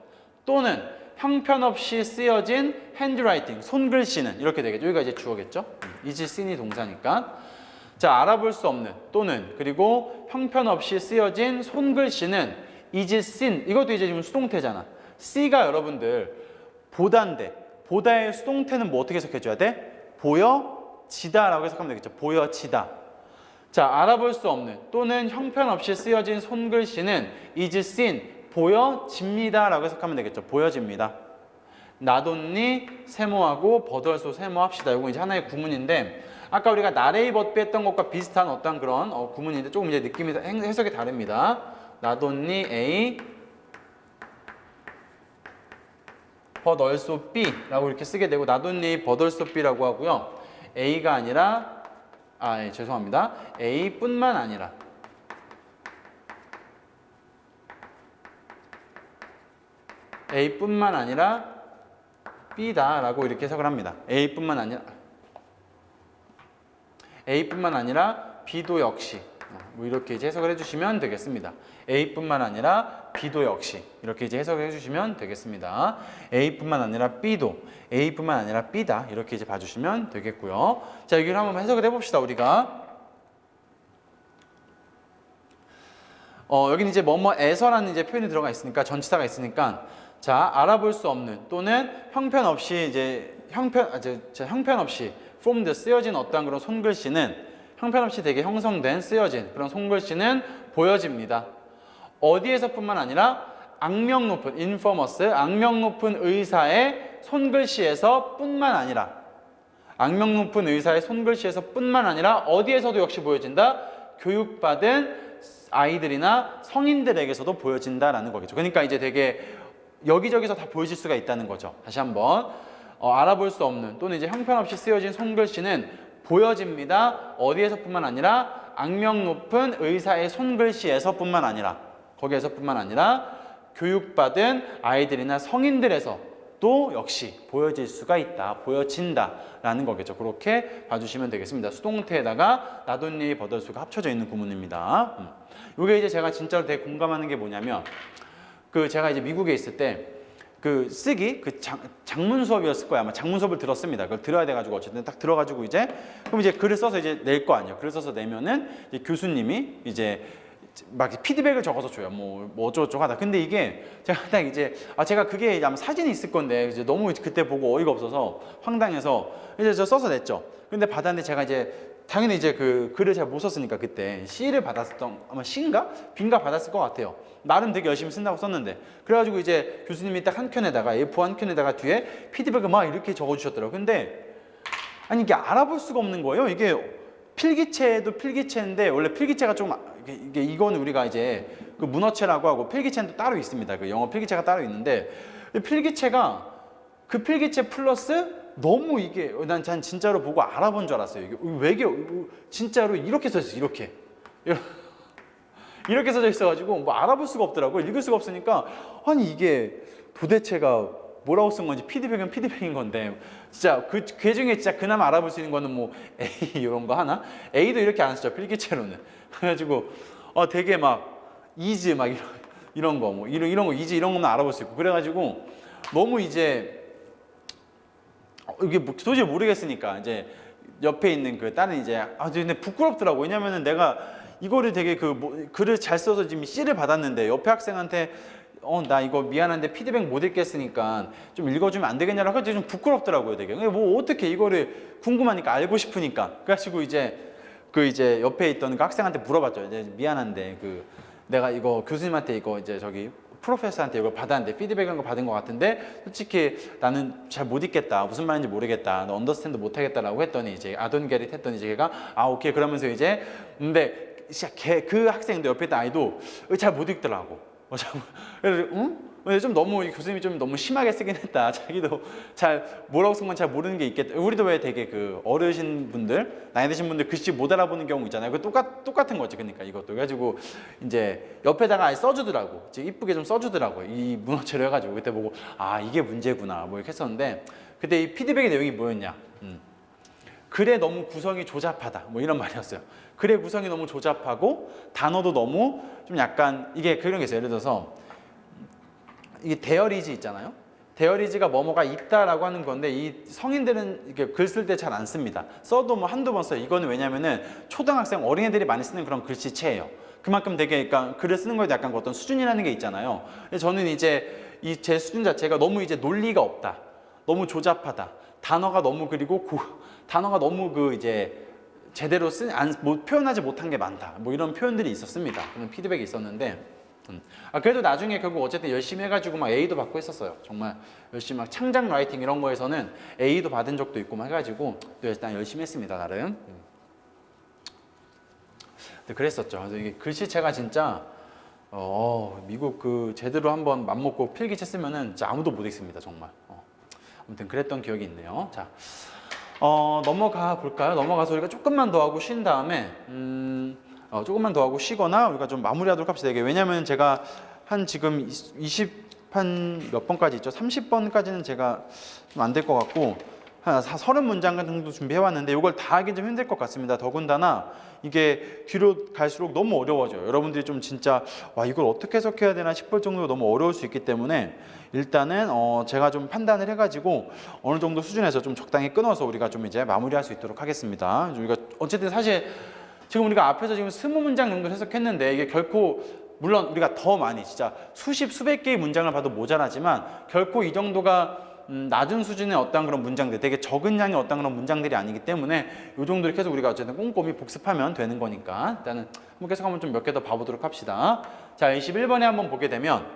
또는 형편없이 쓰여진 핸드라이팅, 손글씨는 이렇게 되겠죠. 여기가 이제 주어겠죠. is seen이 동사니까. 자, 알아볼 수 없는 또는 그리고 형편없이 쓰여진 손글씨는 is seen, 이것도 이제 지금 수동태잖아. see가 여러분들 보다인데 보다의 수동태는 뭐 어떻게 해석해줘야 돼? 보여지다라고 해석하면 되겠죠. 보여지다. 자, 알아볼 수 없는 또는 형편없이 쓰여진 손글씨는 is seen, 보여집니다라고 해석하면 되겠죠. 보여집니다. 나돈니 세모하고 버덜소 세모합시다. 이거 이제 하나의 구문인데 아까 우리가 나레이 버피 했던 것과 비슷한 어떤 그런 구문인데 조금 이제 느낌이 해석이 다릅니다. 나돈니 A 버덜소 B라고 이렇게 쓰게 되고 나돈니 버덜소 B라고 하고요. A가 아니라 죄송합니다. A뿐만 아니라 A뿐만 아니라 B다라고 이렇게 해석을 합니다. A뿐만 아니라 B도 역시 뭐 이렇게 이제 해석을 해주시면 되겠습니다. A뿐만 아니라 B도 역시 이렇게 이제 해석을 해주시면 되겠습니다. A뿐만 아니라 B도, A뿐만 아니라 B다 이렇게 이제 봐주시면 되겠고요. 자, 여기를 한번 해석을 해봅시다. 우리가 여기는 이제 뭐뭐에서라는 이제 표현이 들어가 있으니까 전치사가 있으니까 자, 알아볼 수 없는 또는 형편없이 이제 형편없이 formed 쓰여진 어떠한 그런 손글씨는 형편없이 되게 형성된 쓰여진 그런 손글씨는 보여집니다. 어디에서뿐만 아니라 악명 높은 infamous 악명 높은 의사의 손글씨에서 뿐만 아니라 악명 높은 의사의 손글씨에서 뿐만 아니라 어디에서도 역시 보여진다. 교육받은 아이들이나 성인들에게서도 보여진다라는 거겠죠. 그러니까 이제 되게 여기저기서 다 보여질 수가 있다는 거죠. 다시 한번 알아볼 수 없는 또는 이제 형편없이 쓰여진 손글씨는 보여집니다. 어디에서뿐만 아니라 악명 높은 의사의 손글씨에서뿐만 아니라 거기에서뿐만 아니라 교육받은 아이들이나 성인들에서 또 역시 보여질 수가 있다. 보여진다라는 거겠죠. 그렇게 봐주시면 되겠습니다. 수동태에다가 나돈니 버덜소가 합쳐져 있는 구문입니다. 이게 이제 제가 진짜로 되게 공감하는 게 뭐냐면 제가 이제 미국에 있을 때 쓰기 장문 수업이었을 거야. 아마 장문 수업을 들었습니다. 그걸 들어야 돼가지고 어쨌든 딱 들어가지고 그럼 이제 글을 써서 이제 낼 거 아니에요. 글을 써서 내면은 이제 교수님이 이제 막 피드백을 적어서 줘요. 뭐 어쩌고저쩌고 하다. 근데 이게 제가 딱 이제 제가 그게 아마 사진이 있을 건데 이제 너무 그때 보고 어이가 없어서 황당해서 이제 저 써서 냈죠. 근데 받았는데 제가 이제 당연히 이제 글을 잘 못 썼으니까 그때 C를 받았었던 아마 C인가 B인가 받았을 것 같아요. 나름 되게 열심히 쓴다고 썼는데 그래가지고 이제 교수님이 딱 한 켠에다가 A4 한 켠에다가 뒤에 피드백을 막 이렇게 적어주셨더라고요. 근데 아니 이게 알아볼 수가 없는 거예요. 이게 필기체도 필기체인데 원래 필기체가 좀 이거는 우리가 이제 문어체라고 하고 필기체는 또 따로 있습니다. 영어 필기체가 따로 있는데 필기체가 필기체 플러스 너무 이게 난 진짜로 보고 알아본 줄 알았어요. 이게 외계 진짜로 이렇게 써 있어요. 이렇게 써져 있어가지고 뭐 알아볼 수가 없더라고요. 읽을 수가 없으니까 아니 이게 도대체가 뭐라고 쓴 건지 피드백은 피드백인 건데 진짜 그 중에 진짜 그나마 알아볼 수 있는 거는 뭐 A 이런 거 하나? A도 이렇게 안 쓰죠. 필기체로는. 그래가지고 되게 막 is 막 이런 거 뭐 이런 거 is 이런 거만 알아볼 수 있고 그래가지고 너무 이제 이게 도저히 모르겠으니까 이제 옆에 있는 다른 이제 근데 부끄럽더라고. 왜냐면은 내가 이거를 되게 글을 잘 써서 지금 C를 받았는데 옆에 학생한테 나 이거 미안한데 피드백 못 읽겠으니까 좀 읽어주면 안 되겠냐라고 해서 좀 부끄럽더라고요. 되게 뭐 어떻게 이거를 궁금하니까 알고 싶으니까 그래가지고 이제 이제 옆에 있던 학생한테 물어봤죠. 이제 미안한데 내가 이거 교수님한테 이거 이제 저기 프로페서한테 이걸 받았는데 피드백한 거 받은 것 같은데 솔직히 나는 잘 못 읽겠다. 무슨 말인지 모르겠다. 너 언더스탠드 못 하겠다라고 했더니 이제 아돈 게릿 했더니 이제 걔가 오케이 그러면서 이제 근데 그 학생도 옆에 있던 아이도 잘 못 읽더라고. 그래서 응? 근데 좀 너무 이 교수님이 좀 너무 심하게 쓰긴 했다. 자기도 잘 뭐라고 쓴 건 잘 모르는 게 있겠다. 우리도 왜 되게 그 어르신 분들, 나이 드신 분들 글씨 못 알아보는 경우 있잖아요. 그 똑같은 거지. 그러니까 이것도 그래가지고 이제 옆에다가 아예 써주더라고. 이제 이쁘게 좀 써주더라고. 이 문어체로 해가지고 그때 보고 아 이게 문제구나 뭐 이렇게 했었는데 그때 이 피드백의 내용이 뭐였냐? 글의 너무 구성이 조잡하다. 뭐 이런 말이었어요. 글의 구성이 너무 조잡하고 단어도 너무 좀 약간 이게 그런 게 있어요. 예를 들어서 이 데어리지 있잖아요. 데어리지가 뭐뭐가 있다라고 하는 건데 이 성인들은 이렇게 글 쓸 때 잘 안 씁니다. 써도 뭐 한두 번 써요. 이거는 왜냐면은 초등학생 어린애들이 많이 쓰는 그런 글씨체예요. 그만큼 되게 그러니까 글을 쓰는 거에 약간 어떤 수준이라는 게 있잖아요. 저는 이제 이 제 수준 자체가 너무 이제 논리가 없다. 너무 조잡하다. 단어가 너무 그리고 단어가 너무 그 이제 제대로 표현하지 못한 게 많다. 뭐 이런 표현들이 있었습니다. 그런 피드백이 있었는데 그래도 나중에 결국 어쨌든 열심히 해가지고 막 A도 받고 했었어요. 정말 열심히 막 창작 라이팅 이런 거에서는 A도 받은 적도 있고 막 해가지고 또 일단 열심히 했습니다. 나름. 그랬었죠. 그래서 이게 글씨체가 진짜 미국 그 제대로 한번 맘먹고 필기쳤으면은 진짜 아무도 못 읽습니다. 정말. 아무튼 그랬던 기억이 있네요. 자, 넘어가 볼까요? 넘어가서 우리가 조금만 더 하고 쉰 다음에 조금만 더 하고 쉬거나 우리가 좀 마무리하도록 합시다. 이게 왜냐면 제가 한 지금 20한 몇 번까지 있죠? 30번까지는 제가 좀 안 될 것 같고 한 30문장 정도 준비해 왔는데 이걸 다 하기 좀 힘들 것 같습니다. 더군다나 이게 뒤로 갈수록 너무 어려워져요. 여러분들이 좀 진짜 와 이걸 어떻게 해석해야 되나 싶을 정도로 너무 어려울 수 있기 때문에 일단은 제가 좀 판단을 해가지고 어느 정도 수준에서 좀 적당히 끊어서 우리가 좀 이제 마무리할 수 있도록 하겠습니다. 우리가 어쨌든 사실 지금 우리가 앞에서 지금 20문장 정도 해석했는데 이게 결코 물론 우리가 더 많이 진짜 수백 개의 문장을 봐도 모자라지만 결코 이 정도가 낮은 수준의 어떤 그런 문장들 되게 적은 양의 어떤 그런 문장들이 아니기 때문에 이 정도를 계속 우리가 어쨌든 꼼꼼히 복습하면 되는 거니까 일단은 한번 계속 한번 좀 몇 개 더 봐보도록 합시다. 자 21번에 한번 보게 되면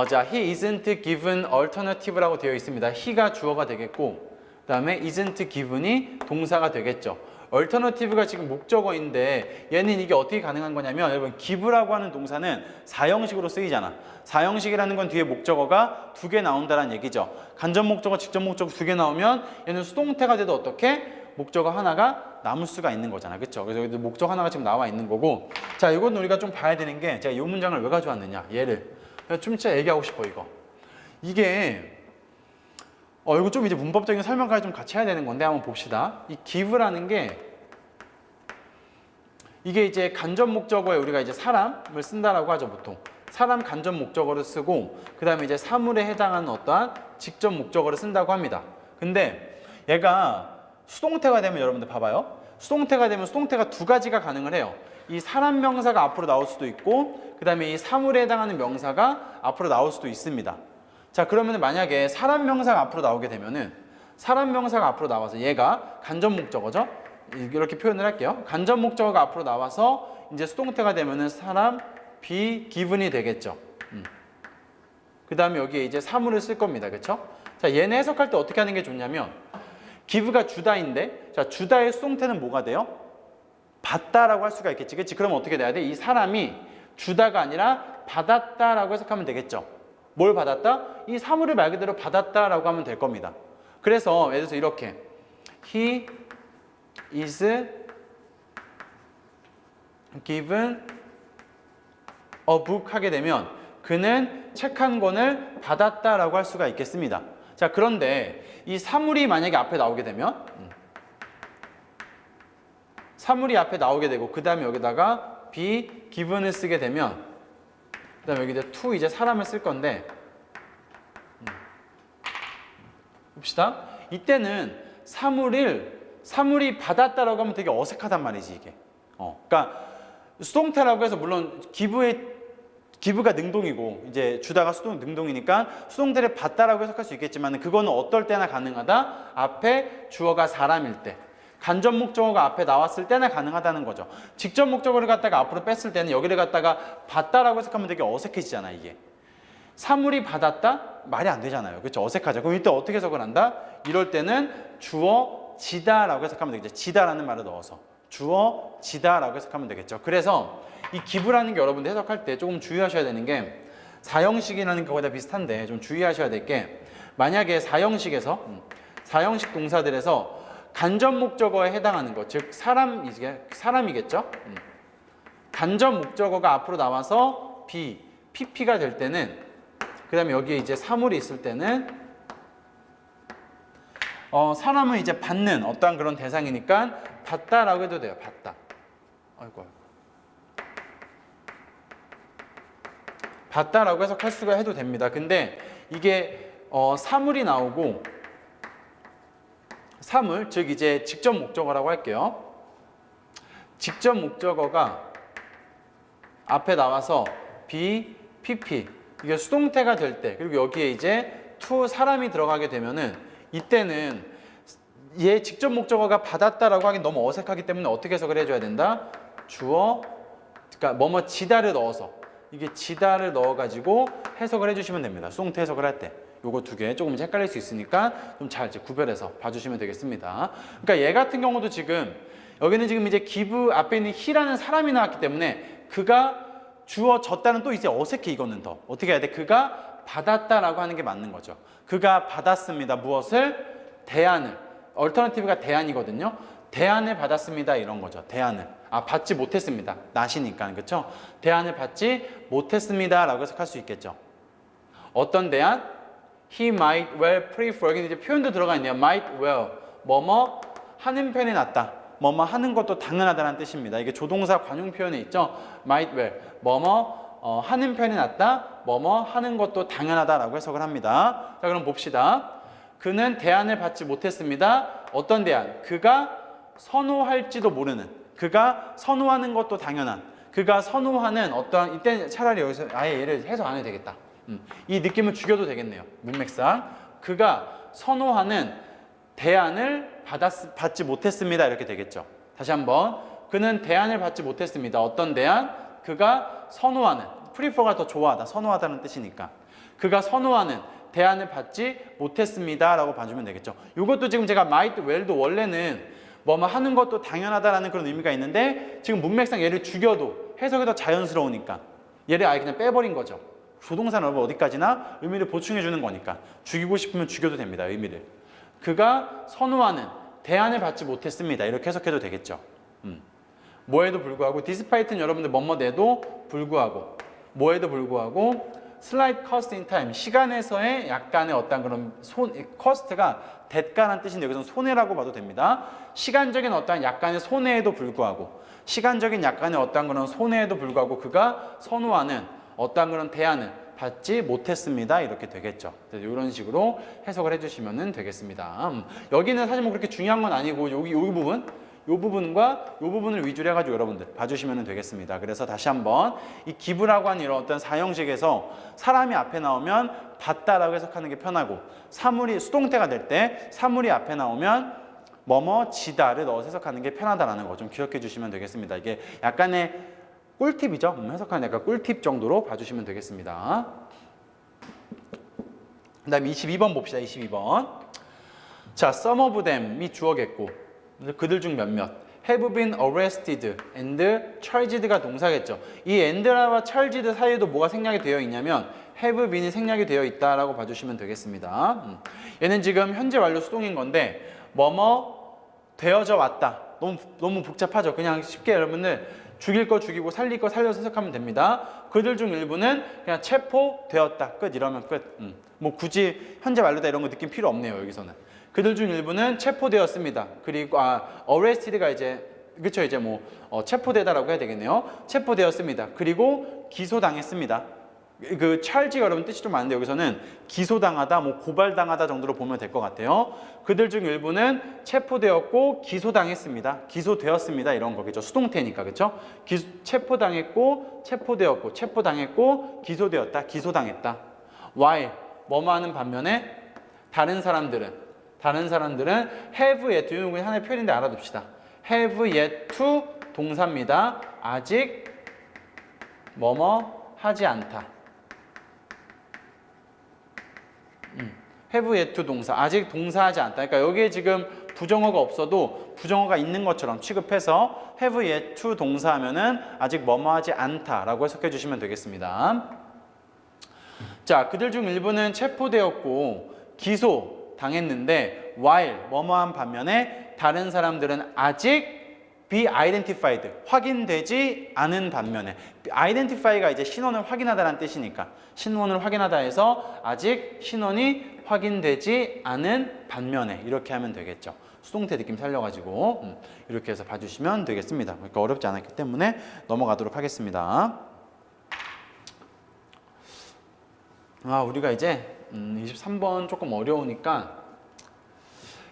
자 he isn't given alternative라고 되어 있습니다. he가 주어가 되겠고 그 다음에 isn't given이 동사가 되겠죠. alternative가 지금 목적어인데 얘는 이게 어떻게 가능한 거냐면 여러분 give라고 하는 동사는 사형식으로 쓰이잖아. 사형식이라는 건 뒤에 목적어가 2개 나온다는 얘기죠. 간접 목적어, 직접 목적어 2개 나오면 얘는 수동태가 돼도 어떻게? 목적어 하나가 남을 수가 있는 거잖아. 그렇죠? 그래서 여기 목적어 하나가 지금 나와 있는 거고 자 이건 우리가 좀 봐야 되는 게 제가 이 문장을 왜 가져왔느냐 얘를 좀 진짜 얘기하고 싶어 이거 이게 이거 좀 이제 문법적인 설명까지 좀 같이 해야 되는 건데 한번 봅시다. 이 give라는 게 이게 이제 간접 목적어에 우리가 이제 사람을 쓴다라고 하죠 보통. 사람 간접 목적어를 쓰고 그 다음에 이제 사물에 해당하는 어떠한 직접 목적어를 쓴다고 합니다. 근데 얘가 수동태가 되면 여러분들 봐봐요. 수동태가 되면 수동태가 2가지가 가능을 해요. 이 사람 명사가 앞으로 나올 수도 있고 그 다음에 이 사물에 해당하는 명사가 앞으로 나올 수도 있습니다. 자 그러면 만약에 사람 명사가 앞으로 나오게 되면은 사람 명사가 앞으로 나와서 얘가 간접 목적어죠. 이렇게 표현을 할게요. 간접 목적어가 앞으로 나와서 이제 수동태가 되면은 사람 be given이 되겠죠. 그 다음에 여기에 이제 사물을 쓸 겁니다. 그렇죠? 자 얘네 해석할 때 어떻게 하는 게 좋냐면 give가 주다인데 자 주다의 수동태는 뭐가 돼요? 받다라고 할 수가 있겠지. 그렇지? 그럼 어떻게 돼야 돼? 이 사람이 주다가 아니라 받았다라고 해석하면 되겠죠. 뭘 받았다? 이 사물을 말 그대로 받았다라고 하면 될 겁니다. 그래서 예를 들어서 이렇게 He is given a book 하게 되면 그는 책 한 권을 받았다라고 할 수가 있겠습니다. 자 그런데 이 사물이 만약에 앞에 나오게 되면 사물이 앞에 나오게 되고 그 다음에 여기다가 be given을 쓰게 되면 그 다음에 여기 이제 to 이제 사람을 쓸 건데 봅시다. 이때는 사물이 받았다라고 하면 되게 어색하단 말이지 이게. 그러니까 수동태라고 해서 물론 기브가 능동이고 이제 주다가 능동이니까 수동태를 받다라고 해석할 수 있겠지만 그거는 어떨 때나 가능하다. 앞에 주어가 사람일 때. 간접 목적어가 앞에 나왔을 때나 가능하다는 거죠. 직접 목적어를 갖다가 앞으로 뺐을 때는 여기를 갖다가 받다라고 해석하면 되게 어색해지잖아 이게. 사물이 받았다? 말이 안 되잖아요. 그렇죠? 어색하죠. 그럼 이때 어떻게 해석을 한다? 이럴 때는 주어 지다라고 해석하면 되겠죠. 지다라는 말을 넣어서 주어 지다라고 해석하면 되겠죠. 그래서 이 기부라는 게 여러분들 해석할 때 조금 주의하셔야 되는 게 사형식이라는 거보다 비슷한데 좀 주의하셔야 될 게 만약에 사형식 동사들에서 간접 목적어에 해당하는 것, 즉 사람이겠죠? 간접 목적어가 앞으로 나와서 PP가 될 때는 그 다음에 여기에 이제 사물이 있을 때는 사람은 이제 받는 어떠한 그런 대상이니까 받다라고 해도 돼요. 받다. 아이고. 받다라고 해석할 수가 해도 됩니다. 근데 이게 사물이 나오고 사물, 즉 이제 직접 목적어라고 할게요. 직접 목적어가 앞에 나와서 be, pp 이게 수동태가 될 때, 그리고 여기에 이제 to 사람이 들어가게 되면은 이때는 얘 직접 목적어가 받았다라고 하긴 너무 어색하기 때문에 어떻게 해석을 해줘야 된다? 주어, 그러니까 뭐뭐 지다를 넣어서 이게 지다를 넣어가지고 해석을 해주시면 됩니다. 수동태 해석을 할 때. 요거 두 개 조금 헷갈릴 수 있으니까 좀 잘 이제 구별해서 봐주시면 되겠습니다. 그러니까 얘 같은 경우도 지금 여기는 지금 이제 give 앞에 있는 he라는 사람이 나왔기 때문에 그가 주어졌다는 또 이제 어색해. 이거는 더 어떻게 해야 돼? 그가 받았다라고 하는 게 맞는 거죠. 그가 받았습니다. 무엇을? 대안을. 얼터너티브가 대안이거든요. 대안을 받았습니다. 이런 거죠. 대안을. 받지 못했습니다. 나시니까. 그렇죠? 대안을 받지 못했습니다. 라고 해석할 수 있겠죠. 어떤 대안? He might well prefer. 여기 이제 표현도 들어가 있네요. might well. 뭐뭐 하는 편이 낫다. 뭐뭐 하는 것도 당연하다는 뜻입니다. 이게 조동사 관용 표현에 있죠. might well. 뭐뭐 하는 편이 낫다. 뭐뭐 하는 것도 당연하다라고 해석을 합니다. 자, 그럼 봅시다. 그는 대안을 받지 못했습니다. 어떤 대안? 그가 선호할지도 모르는. 그가 선호하는 것도 당연한. 그가 선호하는 어떠한, 이때 차라리 여기서 아예 얘를 해석 안 해도 되겠다. 이 느낌을 죽여도 되겠네요. 문맥상. 그가 선호하는 대안을 받지 못했습니다. 이렇게 되겠죠. 다시 한번. 그는 대안을 받지 못했습니다. 어떤 대안? 그가 선호하는. prefer가 더 좋아하다. 선호하다는 뜻이니까. 그가 선호하는 대안을 받지 못했습니다. 라고 봐주면 되겠죠. 이것도 지금 제가 might well도 원래는 뭐뭐 하는 것도 당연하다라는 그런 의미가 있는데 지금 문맥상 얘를 죽여도 해석이 더 자연스러우니까 얘를 아예 그냥 빼버린 거죠. 조동사는 어디까지나 의미를 보충해 주는 거니까 죽이고 싶으면 죽여도 됩니다. 의미를. 그가 선호하는 대안을 받지 못했습니다. 이렇게 해석해도 되겠죠. 뭐에도 불구하고 despite는 여러분들 뭐뭐에도 불구하고 뭐에도 불구하고 slight cost in time 시간에서의 약간의 어떤 그런 cost가 대가라는 뜻인데 여기서는 손해라고 봐도 됩니다. 시간적인 어떤 약간의 손해에도 불구하고 시간적인 약간의 어떤 그런 손해에도 불구하고 그가 선호하는 어떤 그런 대안을 받지 못했습니다. 이렇게 되겠죠. 이런 식으로 해석을 해주시면 되겠습니다. 여기는 사실 뭐 그렇게 중요한 건 아니고 여기 부분 이 부분과 이 부분을 위주로 해가지고 여러분들 봐주시면 되겠습니다. 그래서 다시 한번 이 기부라고 하는 이런 어떤 사형식에서 사람이 앞에 나오면 받다라고 해석하는 게 편하고 사물이 수동태가 될 때 사물이 앞에 나오면 뭐뭐 지다를 넣어서 해석하는 게 편하다라는 거 좀 기억해 주시면 되겠습니다. 이게 약간의 꿀팁이죠. 해석하는 약간 꿀팁 정도로 봐주시면 되겠습니다. 그 다음에 22번 봅시다. 22번. 자, some of them이 주어겠고 그들 중 몇몇 have been arrested and charged가 동사겠죠. 이 and와 charged 사이에도 뭐가 생략이 되어 있냐면 have been이 생략이 되어 있다라고 봐주시면 되겠습니다. 얘는 지금 현재 완료 수동인 건데 뭐뭐 되어져 왔다. 너무 복잡하죠. 그냥 쉽게 여러분들 죽일 거 죽이고 살릴 거 살려서 해석하면 됩니다. 그들 중 일부는 그냥 체포되었다. 끝. 이러면 끝. 뭐 굳이 현재 완료다 이런 거 느낌 필요 없네요. 여기서는. 그들 중 일부는 체포되었습니다. 그리고 arrested가 이제 그쵸 이제 뭐 체포되다라고 해야 되겠네요. 체포되었습니다. 그리고 기소당했습니다. 그 charge가 여러분 뜻이 좀 많은데 여기서는 기소당하다, 뭐 고발당하다 정도로 보면 될 것 같아요. 그들 중 일부는 체포되었고 기소당했습니다. 기소되었습니다. 이런 거겠죠. 수동태니까 그렇죠? 체포당했고 체포되었고 체포당했고 기소되었다, 기소당했다. while 뭐뭐 하는 반면에 다른 사람들은 have yet to 이건 하나의 표현인데 알아둡시다. have yet to 동사입니다. 아직 뭐뭐 하지 않다. have yet to 동사. 아직 동사하지 않다. 그러니까 여기에 지금 부정어가 없어도 부정어가 있는 것처럼 취급해서 have yet to 동사하면은 아직 뭐뭐하지 않다라고 해석해 주시면 되겠습니다. 자, 그들 중 일부는 체포되었고 기소 당했는데 while 뭐뭐한 반면에 다른 사람들은 아직 be identified 확인되지 않은 반면에 identify가 이제 신원을 확인하다라는 뜻이니까 신원을 확인하다 해서 아직 신원이 확인되지 않은 반면에 이렇게 하면 되겠죠. 수동태 느낌 살려가지고 이렇게 해서 봐주시면 되겠습니다. 그러니까 어렵지 않았기 때문에 넘어가도록 하겠습니다. 우리가 이제 23번 조금 어려우니까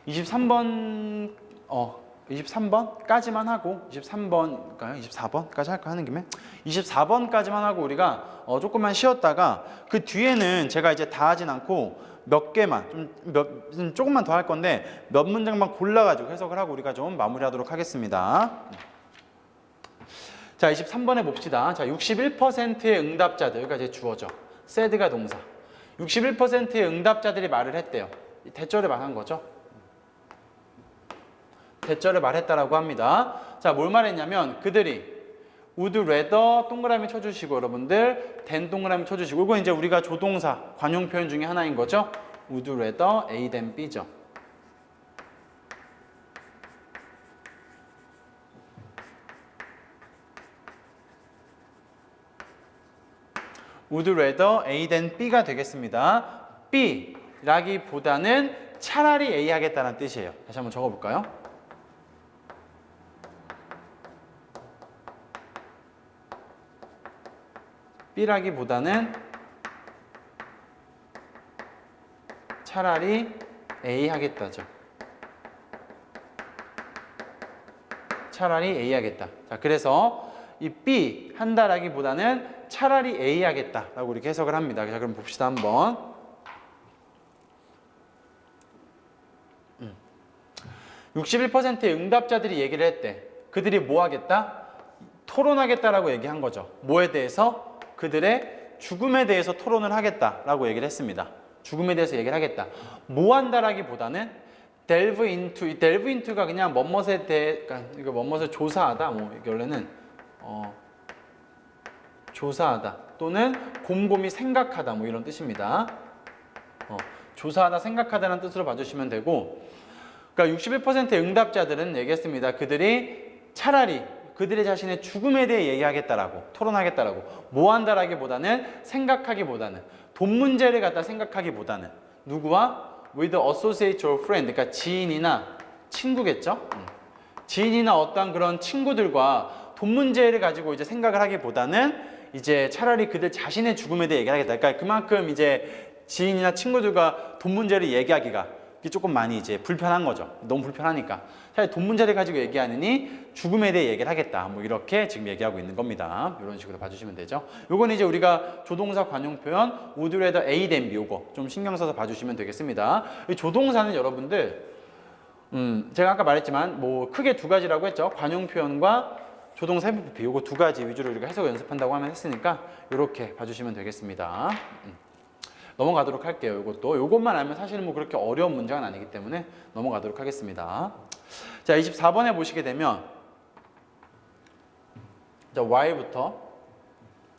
23번까지만 하고 23번일까요? 24번까지 할까 하는 김에 24번까지만 하고 우리가 조금만 쉬었다가 그 뒤에는 제가 이제 다 하진 않고 몇 개만 조금만 더 할 건데 몇 문장만 골라가지고 해석을 하고 우리가 좀 마무리하도록 하겠습니다. 자, 23번에 봅시다. 자, 61%의 응답자들, 여기가 이제 주어죠. said가 동사. 61%의 응답자들이 말을 했대요. 대절을 말한 거죠. 대절을 말했다라고 합니다. 자, 뭘 말했냐면 그들이 would rather 동그라미 쳐주시고 여러분들 than 동그라미 쳐주시고 이건 이제 우리가 조동사 관용 표현 중에 하나인 거죠. would rather A than B죠. would rather A than B가 되겠습니다. B라기보다는 차라리 A 하겠다는 뜻이에요. 다시 한번 적어볼까요? B라기보다는 차라리 A 하겠다죠. 차라리 A 하겠다. 자, 그래서 이 B 한다라기보다는 차라리 A 하겠다라고 이렇게 해석을 합니다. 자, 그럼 봅시다 한번. 61%의 응답자들이 얘기를 했대. 그들이 뭐 하겠다? 토론하겠다라고 얘기한 거죠. 뭐에 대해서? 그들의 죽음에 대해서 토론을 하겠다라고 얘기를 했습니다. 죽음에 대해서 얘기를 하겠다. 뭐 한다라기보다는 delve into, 이 delve into가 그냥 뭐뭇에 대해, 그러니까 이거 뭐뭇을 조사하다, 뭐 이게 원래는 조사하다 또는 곰곰이 생각하다 뭐 이런 뜻입니다. 조사하다, 생각하다라는 뜻으로 봐주시면 되고, 그러니까 61%의 응답자들은 얘기했습니다. 그들이 차라리 그들의 자신의 죽음에 대해 얘기하겠다라고, 토론하겠다라고, 뭐 한다라기보다는 생각하기보다는, 돈 문제를 갖다 생각하기보다는 누구와? with associate or friend, 그러니까 지인이나 친구겠죠? 지인이나 어떤 그런 친구들과 돈 문제를 가지고 이제 생각을 하기보다는 이제 차라리 그들 자신의 죽음에 대해 얘기하겠다. 그러니까 그만큼 이제 지인이나 친구들과 돈 문제를 얘기하기가 이게 조금 많이 이제 불편한 거죠. 너무 불편하니까. 사실 돈 문제를 가지고 얘기하느니 죽음에 대해 얘기를 하겠다. 뭐 이렇게 지금 얘기하고 있는 겁니다. 이런 식으로 봐주시면 되죠. 요건 이제 우리가 조동사 관용 표현 would rather A than B 요거 좀 신경 써서 봐주시면 되겠습니다. 이 조동사는 여러분들 제가 아까 말했지만 뭐 크게 두 가지라고 했죠. 관용 표현과 조동사 FP 요거 두 가지 위주로 우리가 해석 연습한다고 하면 했으니까 이렇게 봐주시면 되겠습니다. 넘어가도록 할게요. 요것만 알면 사실은 뭐 그렇게 어려운 문제는 아니기 때문에 넘어가도록 하겠습니다. 자, 24번에 보시게 되면 자, while부터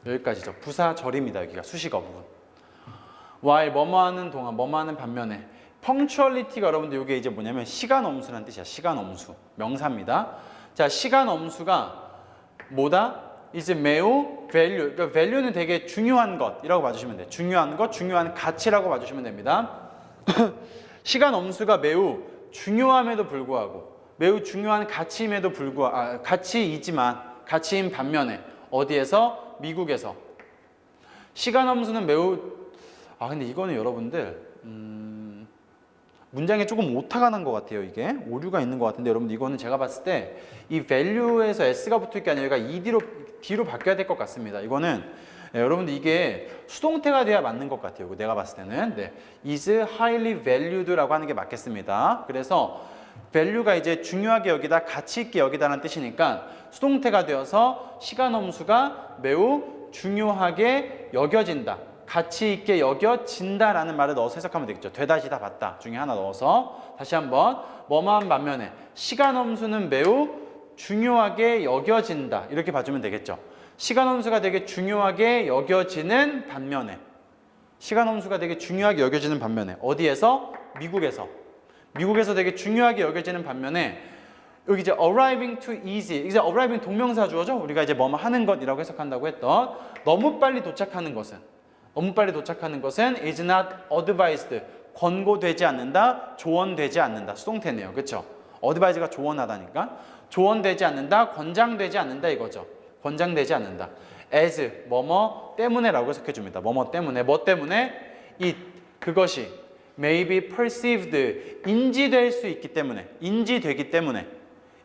여기까지죠. 부사절입니다. 여기가 수식어 부분. while 뭐뭐하는 동안, 뭐뭐하는 반면에 punctuality가 여러분들 이게 이제 뭐냐면 시간 엄수라는 뜻이야. 시간 엄수. 명사입니다. 자, 시간 엄수가 뭐다? 이제 매우 value, 그러니까 value는 되게 중요한 것이라고 봐주시면 돼요. 중요한 것, 중요한 가치라고 봐주시면 됩니다. 시간 엄수가 매우 중요함에도 불구하고 매우 중요한 가치임에도 불구하고 가치이지만 가치인 반면에 어디에서? 미국에서 시간 엄수는 매우 근데 이거는 여러분들 문장에 조금 오타가 난 것 같아요. 이게 오류가 있는 것 같은데 여러분들 이거는 제가 봤을 때 이 value에서 s가 붙을 게 아니라 여기가 D로 바뀌어야 될 것 같습니다. 이거는 여러분들 이게 수동태가 돼야 맞는 것 같아요. 내가 봤을 때는 is highly valued라고 하는 게 맞겠습니다. 그래서 value가 이제 중요하게 여기다, 가치 있게 여기다라는 뜻이니까 수동태가 되어서 시간 엄수가 매우 중요하게 여겨진다. 가치 있게 여겨진다라는 말을 넣어서 해석하면 되겠죠. 되다시다 봤다 중에 하나 넣어서 다시 한번 뭐뭐한 반면에 시간 엄수는 매우 중요하게 여겨진다. 이렇게 봐주면 되겠죠. 시간 함수가 되게 중요하게 여겨지는 반면에 시간 함수가 되게 중요하게 여겨지는 반면에 어디에서? 미국에서 되게 중요하게 여겨지는 반면에 여기 이제 arriving too easy 이제 arriving 동명사 주어죠. 우리가 이제 뭐뭐 하는 것이라고 해석한다고 했던 너무 빨리 도착하는 것은 is not advised 권고되지 않는다, 조언되지 않는다. 수동태네요. 그렇죠? advise가 조언하다니까 조언되지 않는다, 권장되지 않는다 이거죠. 권장되지 않는다. as 뭐뭐 때문에라고 해석해 줍니다. 뭐뭐 때문에 뭐 때문에 그것이 may be perceived 인지될 수 있기 때문에 인지되기 때문에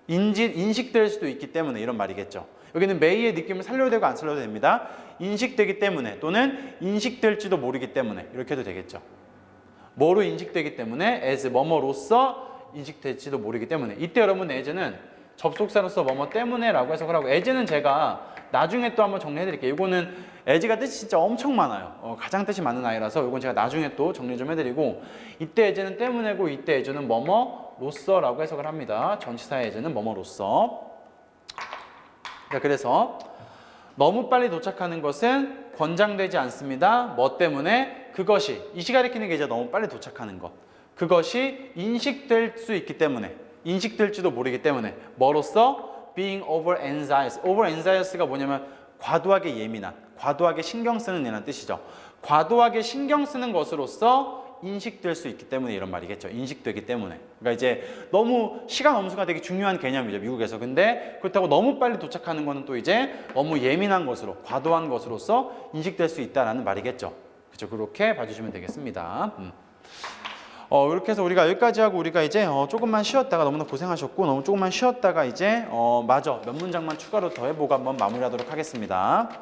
인식될 수도 있기 때문에 이런 말이겠죠. 여기는 may의 느낌을 살려도 되고 안 살려도 됩니다. 인식되기 때문에 또는 인식될지도 모르기 때문에 이렇게 해도 되겠죠. 뭐로 인식되기 때문에 as 뭐뭐로서 인식될지도 모르기 때문에 이때 여러분 as는 접속사로서 뭐뭐 때문에라고 해석을 하고 as는 제가 나중에 또 한번 정리해 드릴게요. 이거는 as가 뜻이 진짜 엄청 많아요. 가장 뜻이 많은 아이라서 이건 제가 나중에 또 정리 좀 해드리고 이때 as는 때문에고 이때 as는 뭐뭐로서라고 해석을 합니다. 전치사의 as는 뭐뭐로서. 자, 그래서 너무 빨리 도착하는 것은 권장되지 않습니다. 뭐 때문에? 그것이 이 시가 가리키는 게 이제 너무 빨리 도착하는 것. 그것이 인식될 수 있기 때문에 인식될지도 모르기 때문에 뭐로써? being over anxious. over anxious가 뭐냐면 과도하게 예민한, 과도하게 신경 쓰는 이라는 뜻이죠. 과도하게 신경 쓰는 것으로서 인식될 수 있기 때문에 이런 말이겠죠. 인식되기 때문에. 그러니까 이제 너무 시간 엄수가 되게 중요한 개념이죠. 미국에서. 근데 그렇다고 너무 빨리 도착하는 거는 또 이제 너무 예민한 것으로, 과도한 것으로서 인식될 수 있다라는 말이겠죠. 그렇죠. 그렇게 봐주시면 되겠습니다. 이렇게 해서 우리가 여기까지 하고 우리가 이제 조금만 쉬었다가 너무나 고생하셨고 조금만 쉬었다가 이제 마저 몇 문장만 추가로 더 해보고 한번 마무리하도록 하겠습니다.